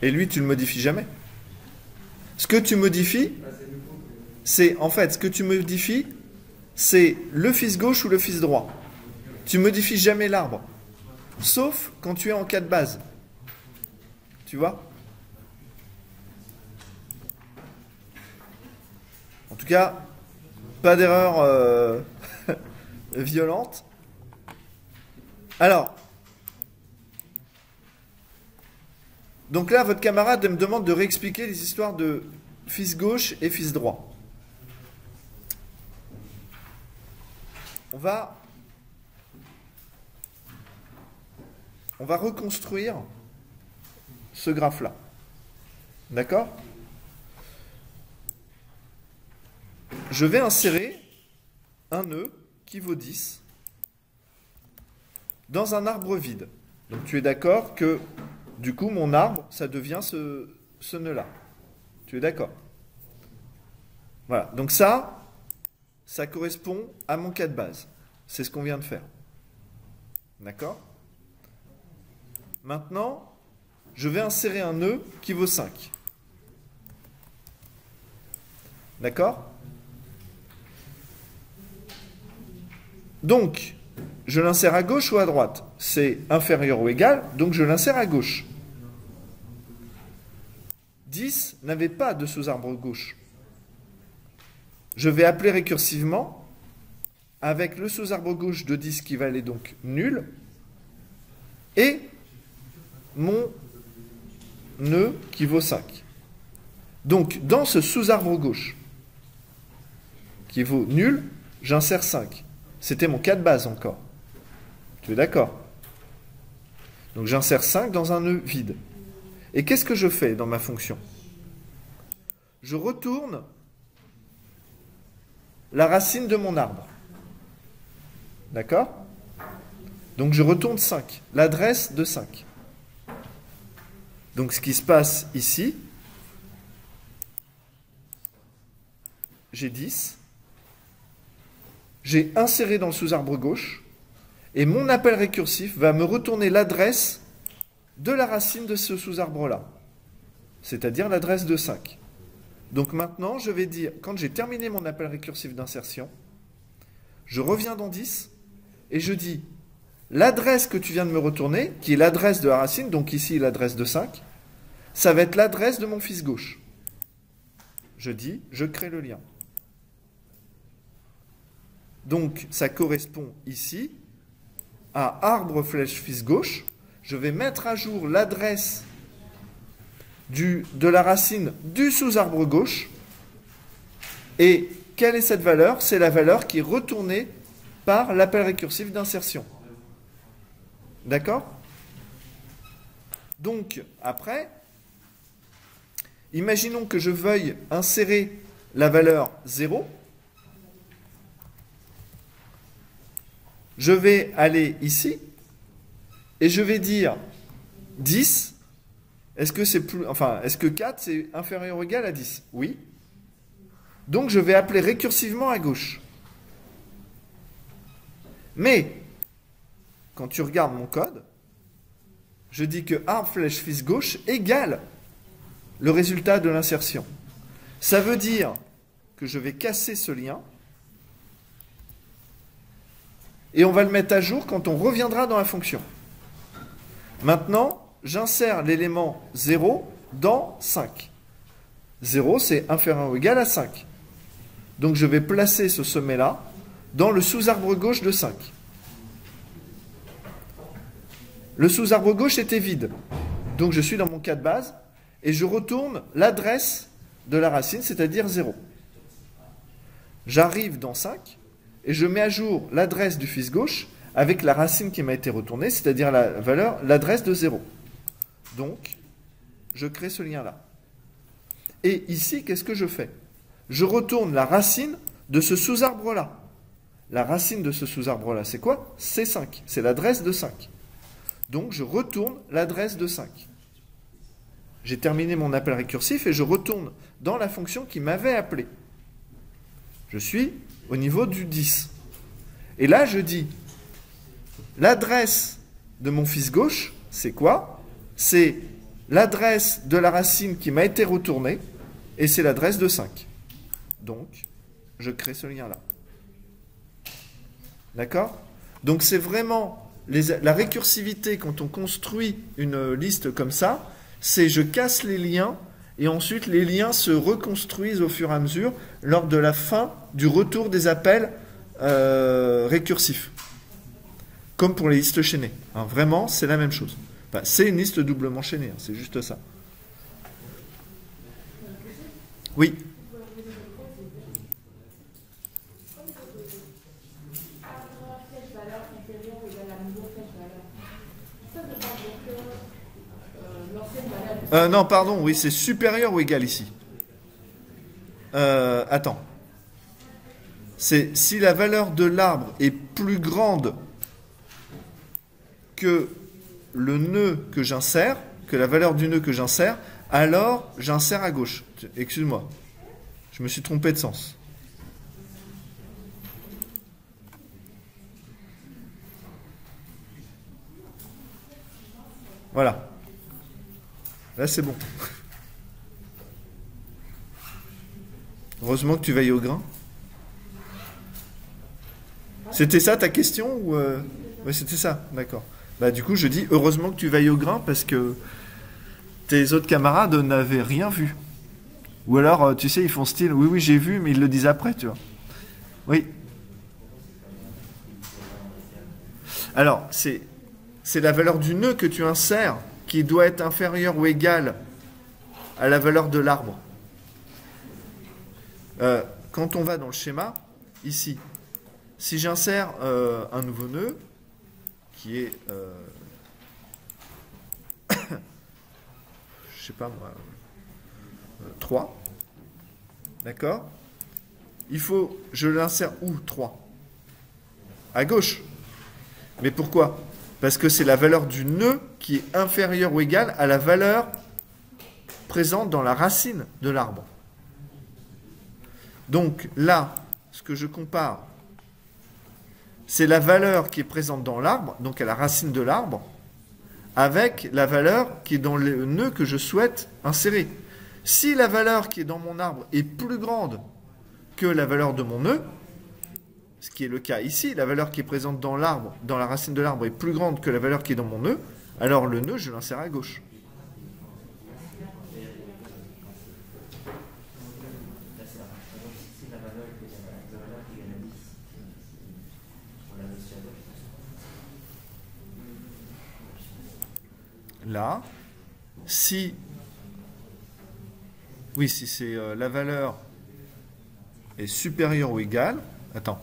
Et lui, tu ne le modifies jamais. Ce que tu modifies, c'est, en fait, ce que tu modifies, c'est le fils gauche ou le fils droit. Tu modifies jamais l'arbre. Sauf quand tu es en cas de base. Tu vois? En tout cas, pas d'erreur violente. Alors, donc là, votre camarade me demande de réexpliquer les histoires de fils gauche et fils droit. On va reconstruire ce graphe-là. D'accord? Je vais insérer un nœud qui vaut 10 dans un arbre vide. Donc tu es d'accord que, du coup, mon arbre, ça devient ce nœud-là. Tu es d'accord? Voilà. Donc ça correspond à mon cas de base. C'est ce qu'on vient de faire. D'accord? Maintenant, je vais insérer un nœud qui vaut 5. D'accord? Donc, je l'insère à gauche ou à droite? C'est inférieur ou égal, donc je l'insère à gauche. 10 n'avait pas de sous-arbre gauche. Je vais appeler récursivement avec le sous-arbre gauche de 10 qui valait donc nul et mon nœud qui vaut 5. Donc, dans ce sous-arbre gauche qui vaut nul, j'insère 5. C'était mon cas de base encore. Tu es d'accord? Donc, j'insère 5 dans un nœud vide. Et qu'est-ce que je fais dans ma fonction? Je retourne la racine de mon arbre. D'accord? Donc, je retourne 5, l'adresse de 5. Donc, ce qui se passe ici, j'ai 10. J'ai inséré dans le sous-arbre gauche, et mon appel récursif va me retourner l'adresse de la racine de ce sous-arbre-là, c'est-à-dire l'adresse de 5. Donc maintenant, je vais dire, quand j'ai terminé mon appel récursif d'insertion, je reviens dans 10, et je dis, l'adresse que tu viens de me retourner, qui est l'adresse de la racine, donc ici l'adresse de 5, ça va être l'adresse de mon fils gauche. Je dis, je crée le lien. Donc, ça correspond ici à arbre flèche fils gauche. Je vais mettre à jour l'adresse de la racine du sous-arbre gauche. Et quelle est cette valeur? C'est la valeur qui est retournée par l'appel récursif d'insertion. D'accord? Donc, après, imaginons que je veuille insérer la valeur 0. Je vais aller ici et je vais dire 10. Est-ce que 4 c'est inférieur ou égal à 10? Oui. Donc je vais appeler récursivement à gauche. Mais quand tu regardes mon code, je dis que arbre flèche fils gauche égale le résultat de l'insertion. Ça veut dire que je vais casser ce lien et on va le mettre à jour quand on reviendra dans la fonction. Maintenant, j'insère l'élément 0 dans 5. 0, c'est inférieur ou égal à 5. Donc je vais placer ce sommet-là dans le sous-arbre gauche de 5. Le sous-arbre gauche était vide. Donc je suis dans mon cas de base et je retourne l'adresse de la racine, c'est-à-dire 0. J'arrive dans 5 et je mets à jour l'adresse du fils gauche avec la racine qui m'a été retournée, c'est-à-dire l'adresse de 0. Donc, je crée ce lien-là. Et ici, qu'est-ce que je fais? Je retourne la racine de ce sous-arbre-là. La racine de ce sous-arbre-là, c'est quoi? C'est 5. C'est l'adresse de 5. Donc, je retourne l'adresse de 5. J'ai terminé mon appel récursif et je retourne dans la fonction qui m'avait appelé. Je suis au niveau du 10. Et là, je dis, l'adresse de mon fils gauche, c'est quoi? C'est l'adresse de la racine qui m'a été retournée, et c'est l'adresse de 5. Donc, je crée ce lien-là. D'accord? Donc, c'est vraiment la récursivité quand on construit une liste comme ça, c'est je casse les liens, et ensuite les liens se reconstruisent au fur et à mesure lors de la fin du retour des appels récursifs. Comme pour les listes chaînées. Hein, vraiment, c'est la même chose. Enfin, c'est une liste doublement chaînée, hein, c'est juste ça. Oui. Non, pardon, oui, c'est supérieur ou égal ici. Attends. C'est si la valeur de l'arbre est plus grande que le nœud que j'insère, que la valeur du nœud que j'insère, alors j'insère à gauche. Excuse-moi, je me suis trompé de sens. Voilà. Là, c'est bon. Heureusement que tu veilles au grain. C'était ça ta question ou Oui, c'était ça, d'accord. Bah, du coup, je dis heureusement que tu veilles au grain parce que tes autres camarades n'avaient rien vu. Ou alors, tu sais, ils font style, oui, j'ai vu, mais ils le disent après, tu vois. Oui. Alors, c'est la valeur du nœud que tu insères qui doit être inférieure ou égale à la valeur de l'arbre. Quand on va dans le schéma, ici, si j'insère un nouveau nœud, qui est, je sais pas moi, 3, d'accord? Je l'insère où 3? À gauche. Mais pourquoi? Parce que c'est la valeur du nœud qui est inférieure ou égale à la valeur présente dans la racine de l'arbre. Donc là, ce que je compare, c'est la valeur qui est présente dans l'arbre, donc à la racine de l'arbre, avec la valeur qui est dans le nœud que je souhaite insérer. Si la valeur qui est dans mon arbre est plus grande que la valeur de mon nœud, ce qui est le cas ici, la valeur qui est présente dans l'arbre, dans la racine de l'arbre est plus grande que la valeur qui est dans mon nœud, alors le nœud, je l'insère à gauche. Là, si c'est la valeur est supérieure ou égale, attends,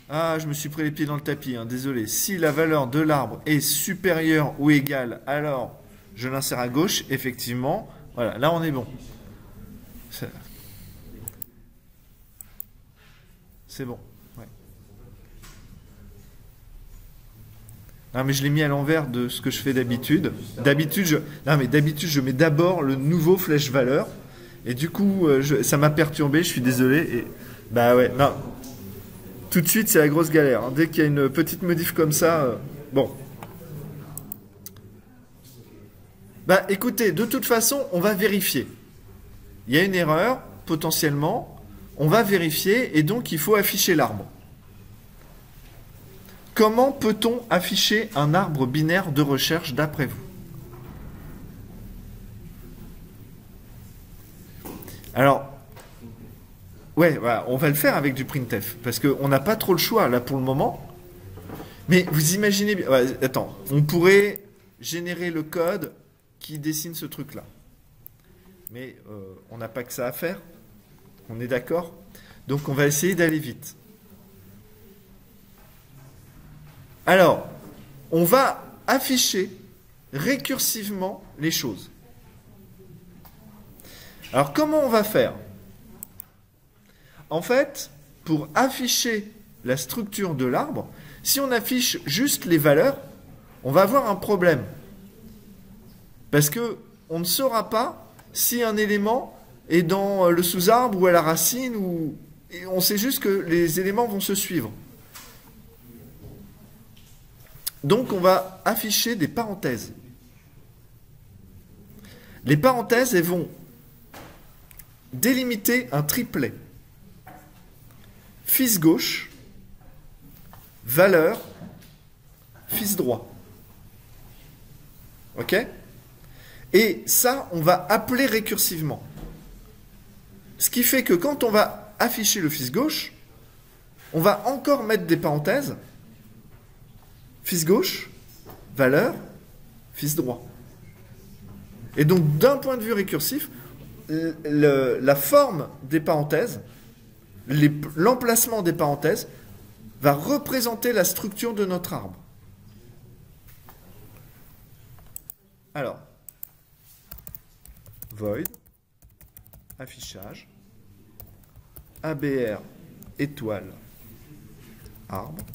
Ah, je me suis pris les pieds dans le tapis, hein, désolé. Si la valeur de l'arbre est supérieure ou égale, alors je l'insère à gauche, effectivement. Voilà, là on est bon. C'est bon. Ouais. Non, mais je l'ai mis à l'envers de ce que je fais d'habitude. D'habitude, je mets d'abord le nouveau flèche valeur. Et du coup, ça m'a perturbé, je suis désolé. Et, bah ouais, non. Tout de suite, c'est la grosse galère. Hein. Dès qu'il y a une petite modif comme ça, bon. Bah écoutez, de toute façon, on va vérifier. Il y a une erreur, potentiellement. On va vérifier et donc il faut afficher l'arbre. Comment peut-on afficher un arbre binaire de recherche d'après vous? Alors, ouais, voilà, on va le faire avec du printf, parce qu'on n'a pas trop le choix là pour le moment. Mais vous imaginez bien... Ouais, attends, on pourrait générer le code qui dessine ce truc-là. Mais on n'a pas que ça à faire. On est d'accord? Donc on va essayer d'aller vite. Alors, on va afficher récursivement les choses. Alors comment on va faire? En fait, pour afficher la structure de l'arbre, si on affiche juste les valeurs, on va avoir un problème. Parce que on ne saura pas si un élément est dans le sous-arbre ou à la racine, ou on sait juste que les éléments vont se suivre. Donc on va afficher des parenthèses. Les parenthèses, elles vont délimiter un triplet. Fils gauche, valeur, fils droit. Ok? Et ça, on va appeler récursivement. Ce qui fait que quand on va afficher le fils gauche, on va encore mettre des parenthèses. Fils gauche, valeur, fils droit. Et donc, d'un point de vue récursif, la forme des parenthèses, l'emplacement des parenthèses, va représenter la structure de notre arbre. Alors, void, affichage, ABR, étoile, arbre.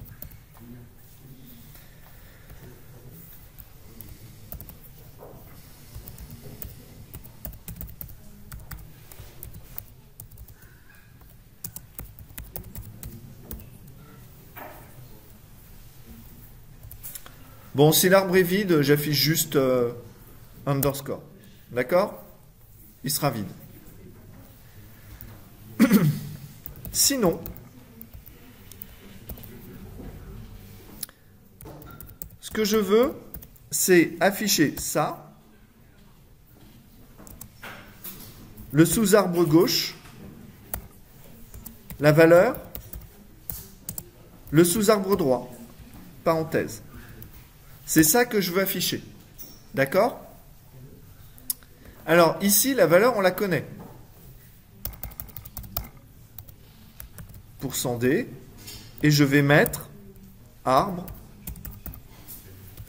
Bon, si l'arbre est vide, j'affiche juste underscore. D'accord? Il sera vide. Sinon, ce que je veux, c'est afficher ça, le sous-arbre gauche, la valeur, le sous-arbre droit, parenthèse. C'est ça que je veux afficher. D'accord? Alors, ici, la valeur, on la connaît. %d, et je vais mettre arbre,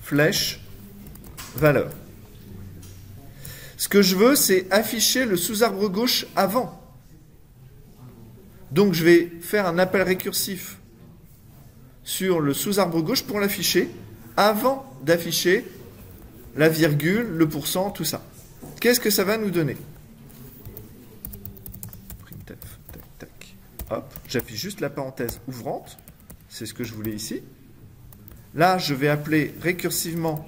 flèche, valeur. Ce que je veux, c'est afficher le sous-arbre gauche avant. Donc, je vais faire un appel récursif sur le sous-arbre gauche pour l'afficher avant d'afficher la virgule, le pourcent, tout ça. Qu'est-ce que ça va nous donner? Printf, tac, tac. Hop, j'affiche juste la parenthèse ouvrante. C'est ce que je voulais ici. Là, je vais appeler récursivement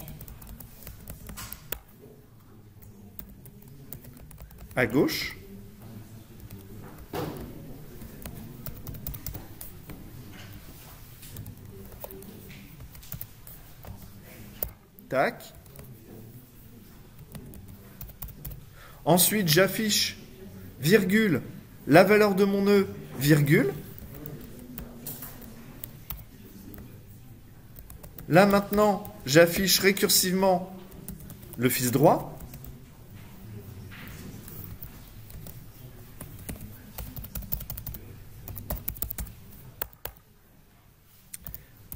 à gauche. Tac. Ensuite, j'affiche, virgule, la valeur de mon nœud, virgule. Là, maintenant, j'affiche récursivement le fils droit.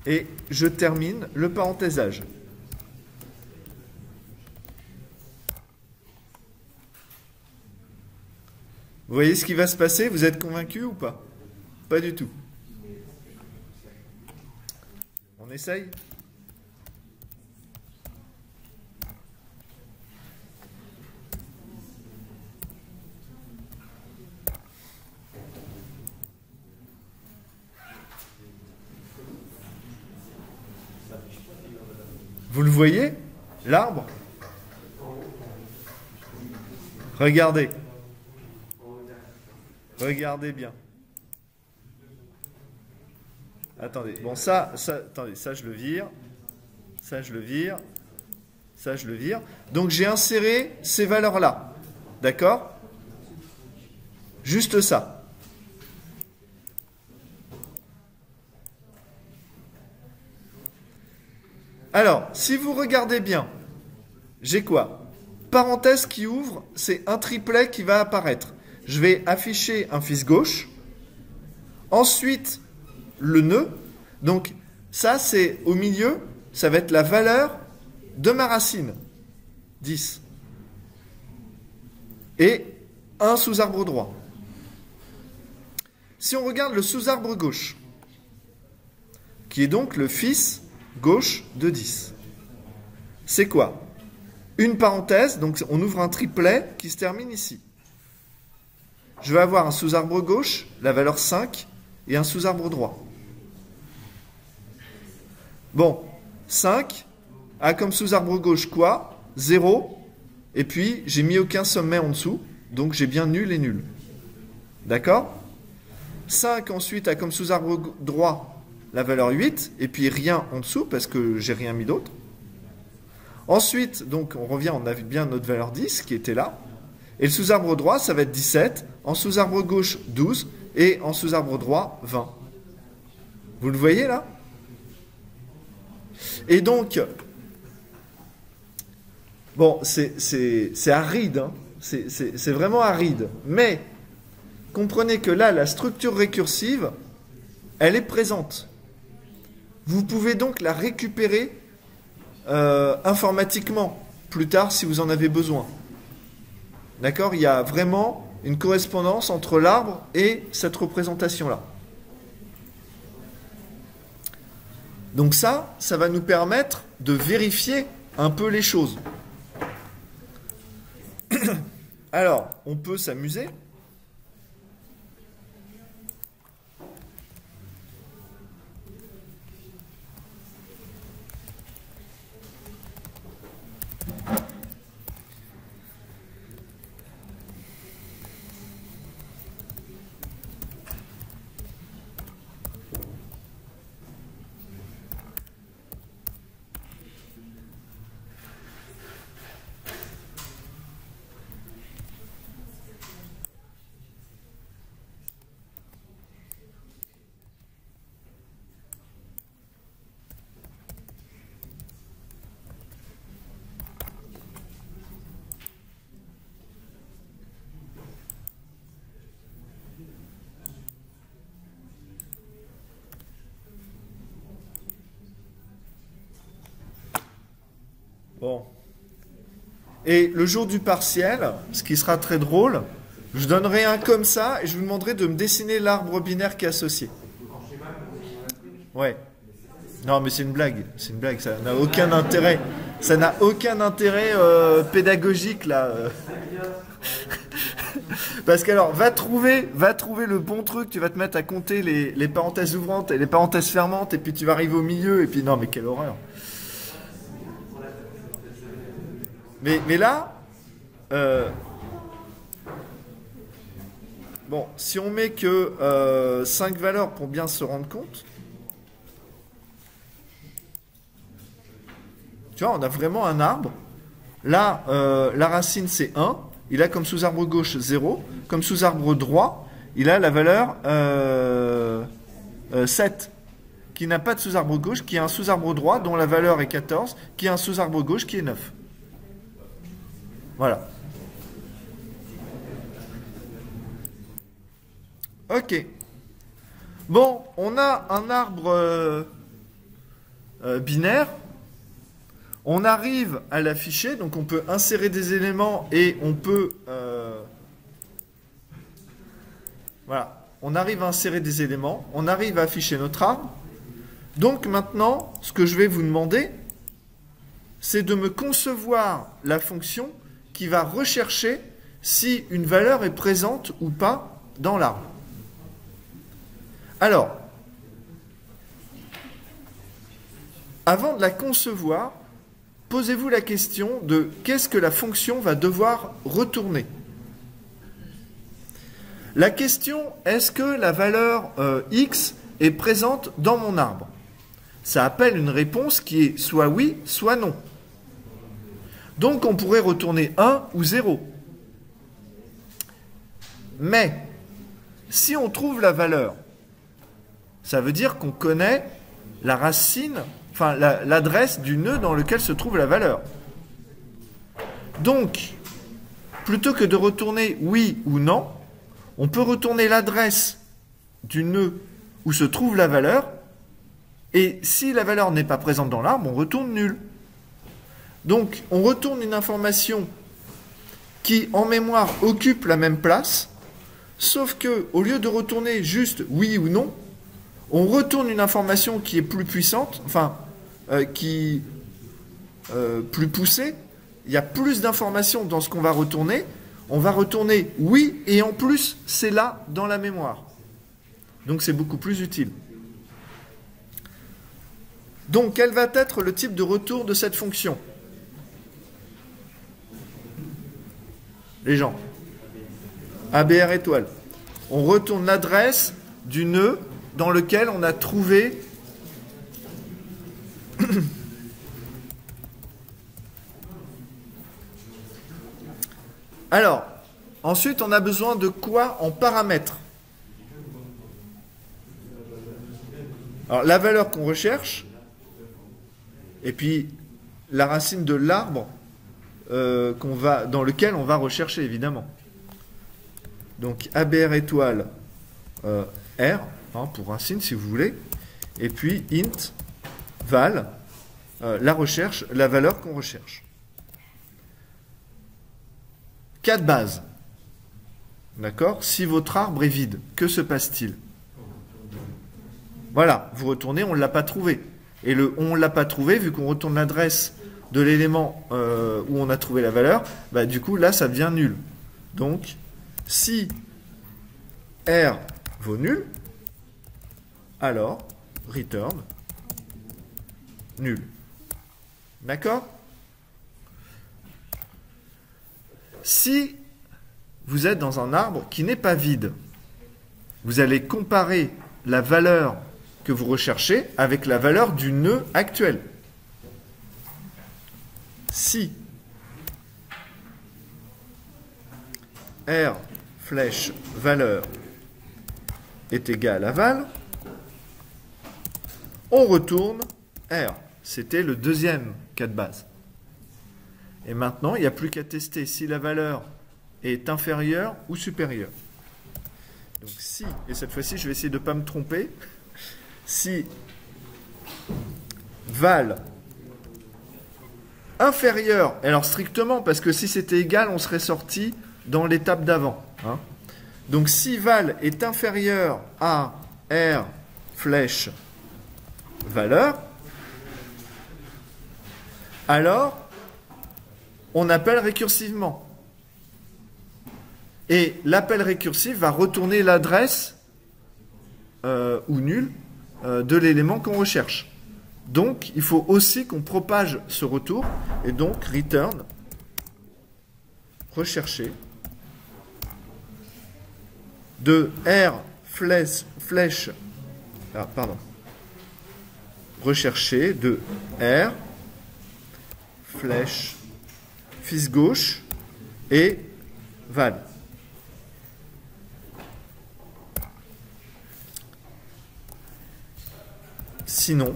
Et je termine le parenthésage. Vous voyez ce qui va se passer? Vous êtes convaincu ou pas? Pas du tout. On essaye? Vous le voyez? L'arbre? Regardez. Regardez bien. Attendez. Bon, attendez, ça je le vire. Ça je le vire. Ça je le vire. Donc j'ai inséré ces valeurs-là. D'accord? Juste ça. Alors, si vous regardez bien, j'ai quoi? Parenthèse qui ouvre, c'est un triplet qui va apparaître. Je vais afficher un fils gauche. Ensuite, le nœud. Donc, ça, c'est au milieu, ça va être la valeur de ma racine. 10. Et un sous-arbre droit. Si on regarde le sous-arbre gauche, qui est donc le fils gauche de 10, c'est quoi? Une parenthèse, donc on ouvre un triplet qui se termine ici. Je vais avoir un sous-arbre gauche, la valeur 5, et un sous-arbre droit. Bon, 5 a comme sous-arbre gauche quoi? 0, et puis j'ai mis aucun sommet en dessous, donc j'ai bien nul et nul. D'accord? 5 ensuite a comme sous-arbre droit la valeur 8, et puis rien en dessous, parce que j'ai rien mis d'autre. Ensuite, donc on revient, on a vu bien notre valeur 10 qui était là. Et le sous-arbre droit, ça va être 17, en sous-arbre gauche 12, et en sous-arbre droit 20. Vous le voyez là? Et donc, bon, c'est aride, hein, c'est vraiment aride. Mais, comprenez que là, la structure récursive, elle est présente. Vous pouvez donc la récupérer informatiquement, plus tard si vous en avez besoin. D'accord? Il y a vraiment une correspondance entre l'arbre et cette représentation-là. Donc ça va nous permettre de vérifier un peu les choses. Alors, on peut s'amuser. Bon. Et le jour du partiel, ce qui sera très drôle, je donnerai un comme ça et je vous demanderai de me dessiner l'arbre binaire qui est associé. Ouais. Non, mais c'est une blague. C'est une blague. Ça n'a aucun intérêt. Ça n'a aucun intérêt pédagogique, là. Parce qu'alors, va trouver le bon truc. Tu vas te mettre à compter les parenthèses ouvrantes et les parenthèses fermantes et puis tu vas arriver au milieu et puis non, mais quelle horreur. Mais là, bon, si on met que 5 valeurs pour bien se rendre compte, tu vois, on a vraiment un arbre. Là, la racine, c'est 1. Il a comme sous-arbre gauche 0. Comme sous-arbre droit, il a la valeur 7, qui n'a pas de sous-arbre gauche, qui a un sous-arbre droit dont la valeur est 14, qui a un sous-arbre gauche qui est 9. Voilà. Ok. Bon, on a un arbre binaire, on arrive à l'afficher, donc on peut insérer des éléments et on peut... voilà, on arrive à insérer des éléments, on arrive à afficher notre arbre. Donc maintenant, ce que je vais vous demander, c'est de me concevoir la fonction qui va rechercher si une valeur est présente ou pas dans l'arbre. Alors, avant de la concevoir, posez-vous la question de qu'est-ce que la fonction va devoir retourner. La question, est-ce que la valeur x est présente dans mon arbre? Ça appelle une réponse qui est soit oui, soit non. Donc on pourrait retourner 1 ou 0. Mais, si on trouve la valeur, ça veut dire qu'on connaît la racine, enfin l'adresse du nœud dans lequel se trouve la valeur. Donc, plutôt que de retourner oui ou non, on peut retourner l'adresse du nœud où se trouve la valeur, et si la valeur n'est pas présente dans l'arbre, on retourne nul. Donc, on retourne une information qui, en mémoire, occupe la même place, sauf que, au lieu de retourner juste oui ou non, on retourne une information qui est plus puissante, enfin, plus poussée. Il y a plus d'informations dans ce qu'on va retourner. On va retourner oui, et en plus, c'est là dans la mémoire. Donc, c'est beaucoup plus utile. Donc, quel va être le type de retour de cette fonction? Les gens. ABR étoile. On retourne l'adresse du nœud dans lequel on a trouvé Alors, ensuite, on a besoin de quoi en paramètres? Alors, la valeur qu'on recherche, et puis la racine de l'arbre dans lequel on va rechercher, évidemment. Donc, ABR étoile R, pour racine, si vous voulez, et puis int val, la valeur qu'on recherche. Cas de base. D'accord? Si votre arbre est vide, que se passe-t-il? Voilà, vous retournez, on ne l'a pas trouvé. Et le on ne l'a pas trouvé, vu qu'on retourne l'adresse de l'élément où on a trouvé la valeur, bah, du coup, là, ça devient nul. Donc, si R vaut nul, alors return nul. D'accord? Si vous êtes dans un arbre qui n'est pas vide, vous allez comparer la valeur que vous recherchez avec la valeur du nœud actuel. Si R flèche valeur est égal à val, on retourne R. C'était le deuxième cas de base. Et maintenant, il n'y a plus qu'à tester si la valeur est inférieure ou supérieure. Donc si, et cette fois-ci, je vais essayer de ne pas me tromper, si val inférieur, alors strictement, parce que si c'était égal, on serait sorti dans l'étape d'avant. Hein. Donc si val est inférieur à R flèche valeur, alors on appelle récursivement. Et l'appel récursif va retourner l'adresse ou nul de l'élément qu'on recherche. Donc, il faut aussi qu'on propage ce retour, et donc return, rechercher, de R flèche, rechercher de R flèche fils gauche et val. Sinon,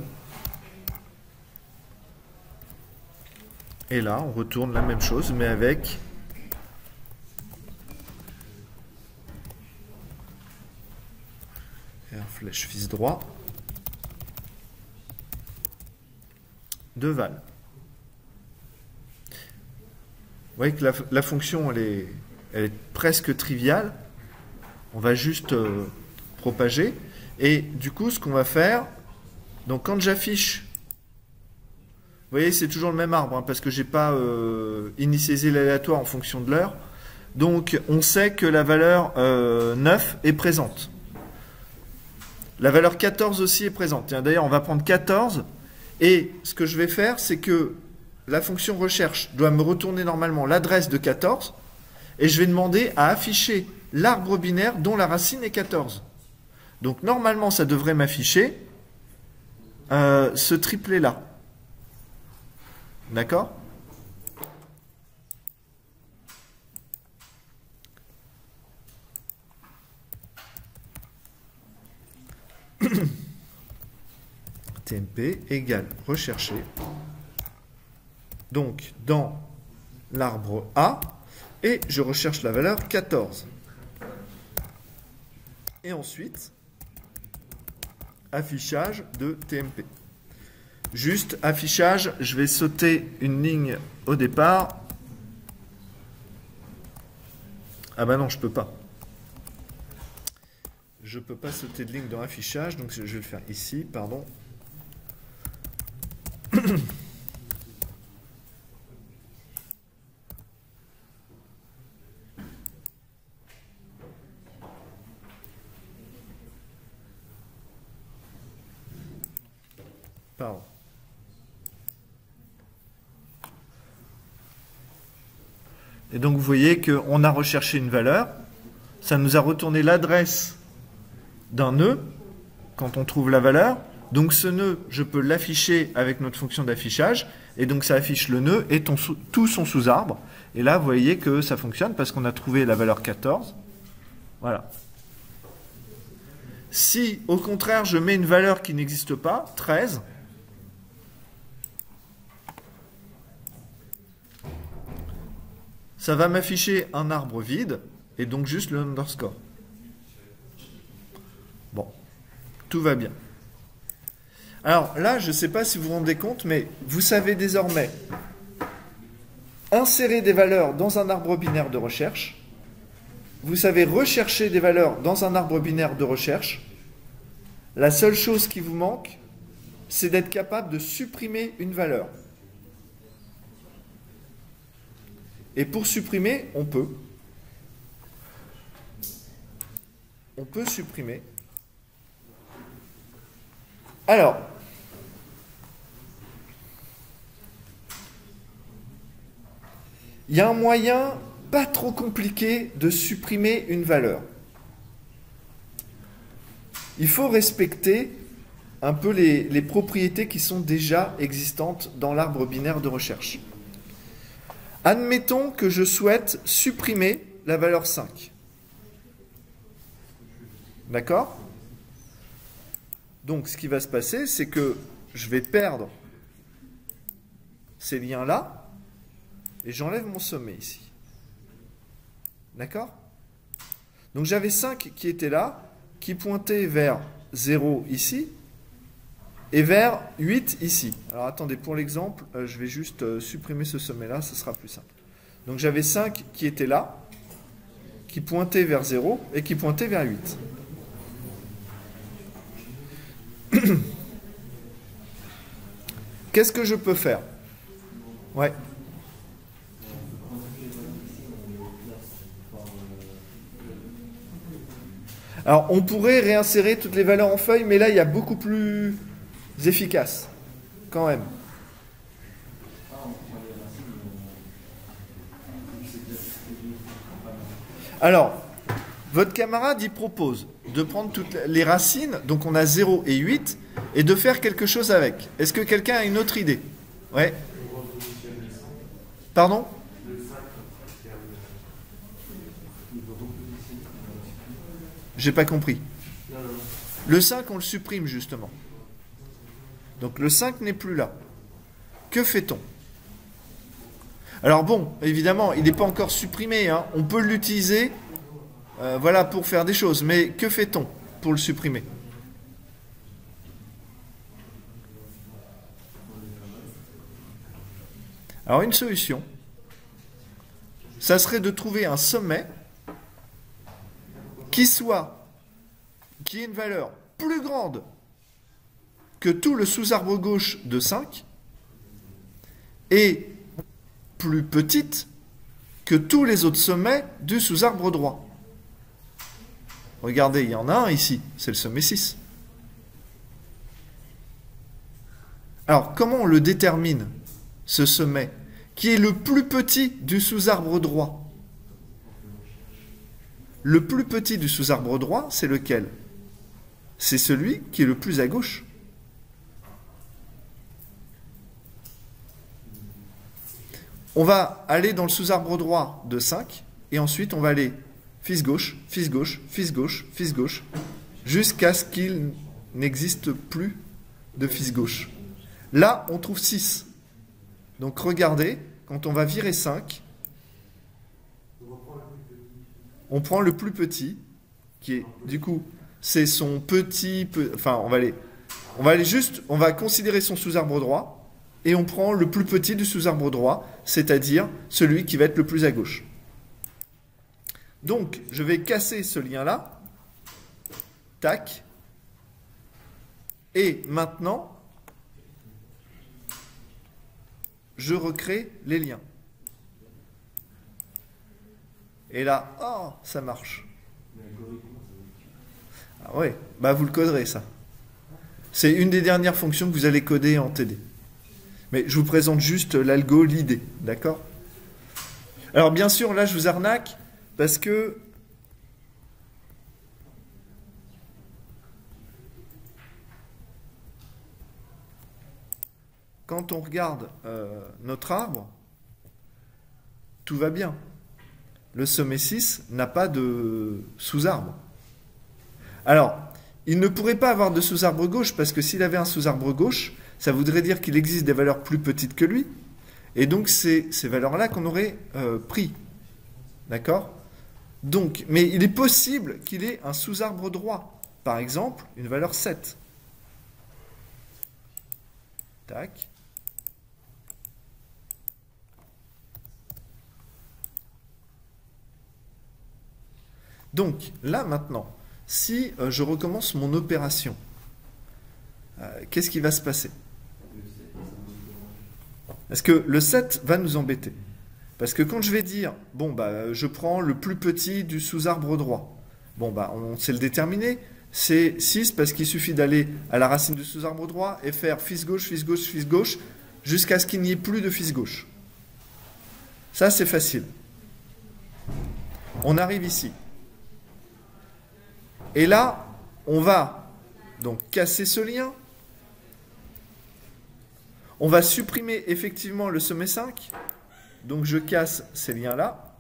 et là, on retourne la même chose, mais avec R flèche fils droit de val. Vous voyez que la fonction, elle est presque triviale. On va juste propager. Et du coup, ce qu'on va faire, donc quand j'affiche, vous voyez, c'est toujours le même arbre, hein, parce que je n'ai pas initialisé l'aléatoire en fonction de l'heure. Donc, on sait que la valeur 9 est présente. La valeur 14 aussi est présente. D'ailleurs, on va prendre 14. Et ce que je vais faire, c'est que la fonction recherche doit me retourner normalement l'adresse de 14. Et je vais demander à afficher l'arbre binaire dont la racine est 14. Donc, normalement, ça devrait m'afficher ce triplet-là. D'accord ? TMP égale rechercher. Donc, dans l'arbre A, et je recherche la valeur 14. Et ensuite, affichage de TMP. Juste affichage, je vais sauter une ligne au départ. Ah bah non, je peux pas. Je peux pas sauter de ligne dans affichage, donc je vais le faire ici, pardon. Pardon. Et donc vous voyez qu'on a recherché une valeur, ça nous a retourné l'adresse d'un nœud quand on trouve la valeur. Donc ce nœud, je peux l'afficher avec notre fonction d'affichage, et donc ça affiche le nœud et tout son sous-arbre. Et là, vous voyez que ça fonctionne parce qu'on a trouvé la valeur 14. Voilà. Si, au contraire, je mets une valeur qui n'existe pas, 13, ça va m'afficher un arbre vide, et donc juste le underscore. Bon, tout va bien. Alors là, je ne sais pas si vous vous rendez compte, mais vous savez désormais insérer des valeurs dans un arbre binaire de recherche. Vous savez rechercher des valeurs dans un arbre binaire de recherche. La seule chose qui vous manque, c'est d'être capable de supprimer une valeur. Et pour supprimer, on peut. On peut supprimer. Alors, il y a un moyen pas trop compliqué de supprimer une valeur. Il faut respecter un peu les propriétés qui sont déjà existantes dans l'arbre binaire de recherche. Admettons que je souhaite supprimer la valeur 5. D'accord ? Donc, ce qui va se passer, c'est que je vais perdre ces liens-là et j'enlève mon sommet ici. D'accord ? Donc, j'avais 5 qui étaient là, qui pointaient vers 0 ici et vers 8 ici. Alors, attendez, pour l'exemple, je vais juste supprimer ce sommet-là, ce sera plus simple. Donc, j'avais 5 qui étaient là, qui pointaient vers 0 et qui pointaient vers 8. Qu'est-ce que je peux faire? Ouais. Alors, on pourrait réinsérer toutes les valeurs en feuille, mais là, il y a beaucoup plus efficace, quand même. Alors, votre camarade, il propose de prendre toutes les racines, donc on a 0 et 8, et de faire quelque chose avec. Est-ce que quelqu'un a une autre idée? Ouais. Pardon? J'ai pas compris. Le 5, on le supprime justement. Donc le 5 n'est plus là. Que fait-on? Alors bon, évidemment, il n'est pas encore supprimé. Hein. On peut l'utiliser voilà, pour faire des choses. Mais que fait-on pour le supprimer? Alors une solution, ça serait de trouver un sommet qui ait une valeur plus grande que tout le sous-arbre gauche de 5 et plus petite que tous les autres sommets du sous-arbre droit. Regardez, il y en a un ici, c'est le sommet 6. Alors, comment on le détermine, ce sommet, qui est le plus petit du sous-arbre droit? Le plus petit du sous-arbre droit, c'est lequel? C'est celui qui est le plus à gauche. On va aller dans le sous-arbre droit de 5, et ensuite on va aller fils gauche, fils gauche, fils gauche, fils gauche, jusqu'à ce qu'il n'existe plus de fils gauche. Là, on trouve 6. Donc regardez, quand on va virer 5, on prend le plus petit, qui est, du coup, c'est son petit... Enfin, on va considérer son sous-arbre droit, et on prend le plus petit du sous-arbre droit, c'est-à-dire celui qui va être le plus à gauche. Donc, je vais casser ce lien-là. Tac. Et maintenant, je recrée les liens. Et là, oh, ça marche. Ah ouais, bah vous le coderez ça. C'est une des dernières fonctions que vous allez coder en TD. Mais je vous présente juste l'algo, l'idée, d'accord? Alors bien sûr, là je vous arnaque parce que quand on regarde notre arbre, tout va bien. Le sommet 6 n'a pas de sous-arbre. Alors, il ne pourrait pas avoir de sous-arbre gauche, parce que s'il avait un sous-arbre gauche, ça voudrait dire qu'il existe des valeurs plus petites que lui. Et donc, c'est ces valeurs-là qu'on aurait pris. D'accord? Donc, mais il est possible qu'il ait un sous-arbre droit. Par exemple, une valeur 7. Tac. Donc, là, maintenant, si je recommence mon opération, qu'est-ce qui va se passer? Parce que le 7 va nous embêter. Parce que quand je vais dire, bon, bah, je prends le plus petit du sous-arbre droit, bon, bah, on sait le déterminer, c'est 6 parce qu'il suffit d'aller à la racine du sous-arbre droit et faire fils gauche, fils gauche, fils gauche, jusqu'à ce qu'il n'y ait plus de fils gauche. Ça, c'est facile. On arrive ici. Et là, on va donc casser ce lien. On va supprimer effectivement le sommet 5. Donc je casse ces liens-là.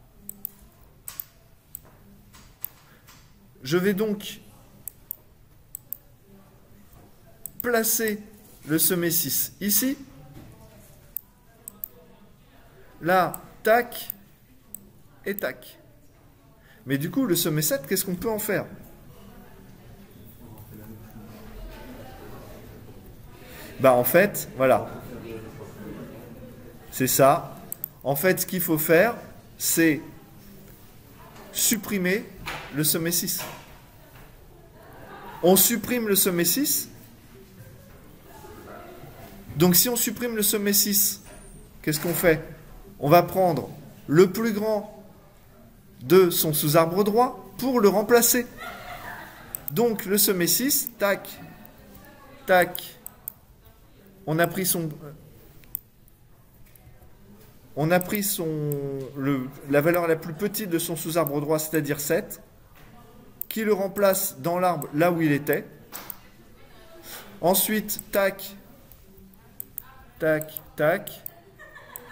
Je vais donc placer le sommet 6 ici. Là, tac et tac. Mais du coup, le sommet 7, qu'est-ce qu'on peut en faire? Bah en fait, voilà. C'est ça. En fait, ce qu'il faut faire, c'est supprimer le sommet 6. On supprime le sommet 6. Donc si on supprime le sommet 6, qu'est-ce qu'on fait? On va prendre le plus grand de son sous-arbre droit pour le remplacer. Donc le sommet 6, tac, tac, on a pris la valeur la plus petite de son sous-arbre droit, c'est-à-dire 7, qui le remplace dans l'arbre là où il était. Ensuite, tac, tac, tac,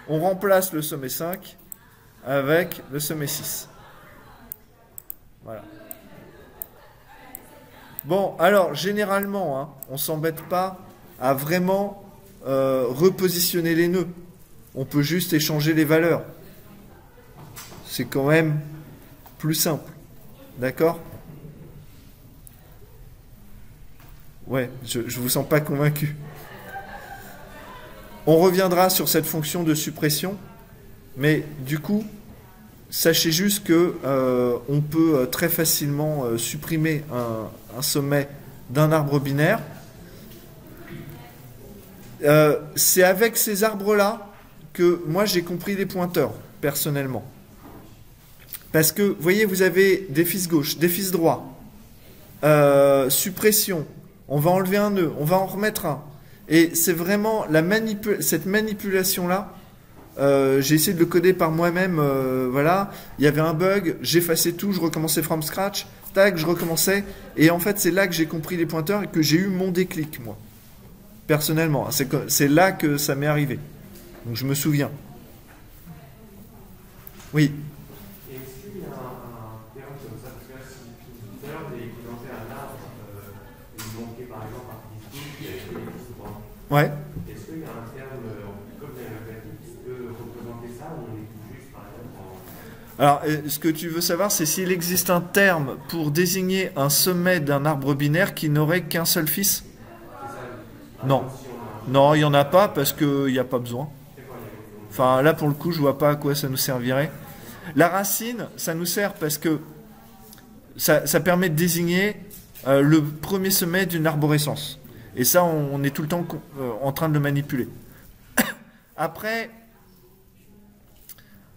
on remplace le sommet 5 avec le sommet 6. Voilà. Bon, alors, généralement, hein, on ne s'embête pas à vraiment repositionner les nœuds. On peut juste échanger les valeurs. C'est quand même plus simple. D'accord? Ouais, je ne vous sens pas convaincu. On reviendra sur cette fonction de suppression, mais du coup, sachez juste que on peut très facilement supprimer un sommet d'un arbre binaire. C'est avec ces arbres-là que moi j'ai compris les pointeurs, personnellement. Parce que, vous voyez, vous avez des fils gauche, des fils droit, suppression, on va enlever un nœud, on va en remettre un. Et c'est vraiment cette manipulation-là, j'ai essayé de le coder par moi-même, voilà, il y avait un bug, j'effaçais tout, je recommençais from scratch, tac, je recommençais, et en fait c'est là que j'ai compris les pointeurs et que j'ai eu mon déclic, moi, personnellement. C'est là que ça m'est arrivé. Donc je me souviens. Oui. Est-ce qu'il y a un terme comme ça? Parce que là, si tout à l'heure, vous avez présenté un arbre, il manquait par exemple un pistou qui avait fait les pistes droits. Ouais. Est-ce qu'il y a un terme, comme dans la mathématique, qui peut représenter ça ou on est tout juste par exemple en... Alors, ce que tu veux savoir, c'est s'il existe un terme pour désigner un sommet d'un arbre binaire qui n'aurait qu'un seul fils? Non. Non, il n'y en a pas parce qu'il n'y a pas besoin. Enfin, là, pour le coup, je vois pas à quoi ça nous servirait. La racine, ça nous sert parce que ça permet de désigner le premier sommet d'une arborescence. Et ça, on est tout le temps en train de le manipuler. Après,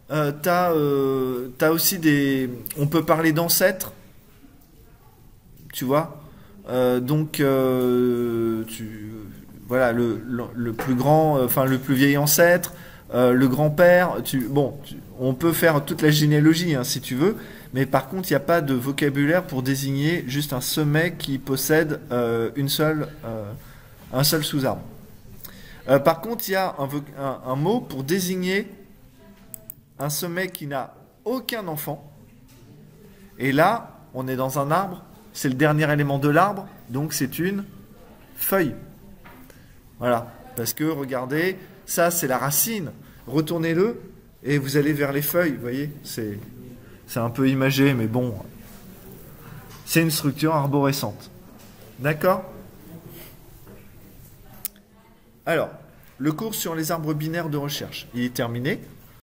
t'as aussi des... On peut parler d'ancêtres, tu vois. Voilà, le plus grand, enfin le plus vieil ancêtre, le grand-père, on peut faire toute la généalogie, hein, si tu veux, mais par contre, il n'y a pas de vocabulaire pour désigner juste un sommet qui possède un seul sous-arbre. Par contre, il y a un mot pour désigner un sommet qui n'a aucun enfant. Et là, on est dans un arbre, c'est le dernier élément de l'arbre, donc c'est une feuille. Voilà, parce que regardez, ça c'est la racine. Retournez-le et vous allez vers les feuilles, vous voyez, c'est un peu imagé, mais bon, c'est une structure arborescente. D'accord? Alors, le cours sur les arbres binaires de recherche, il est terminé.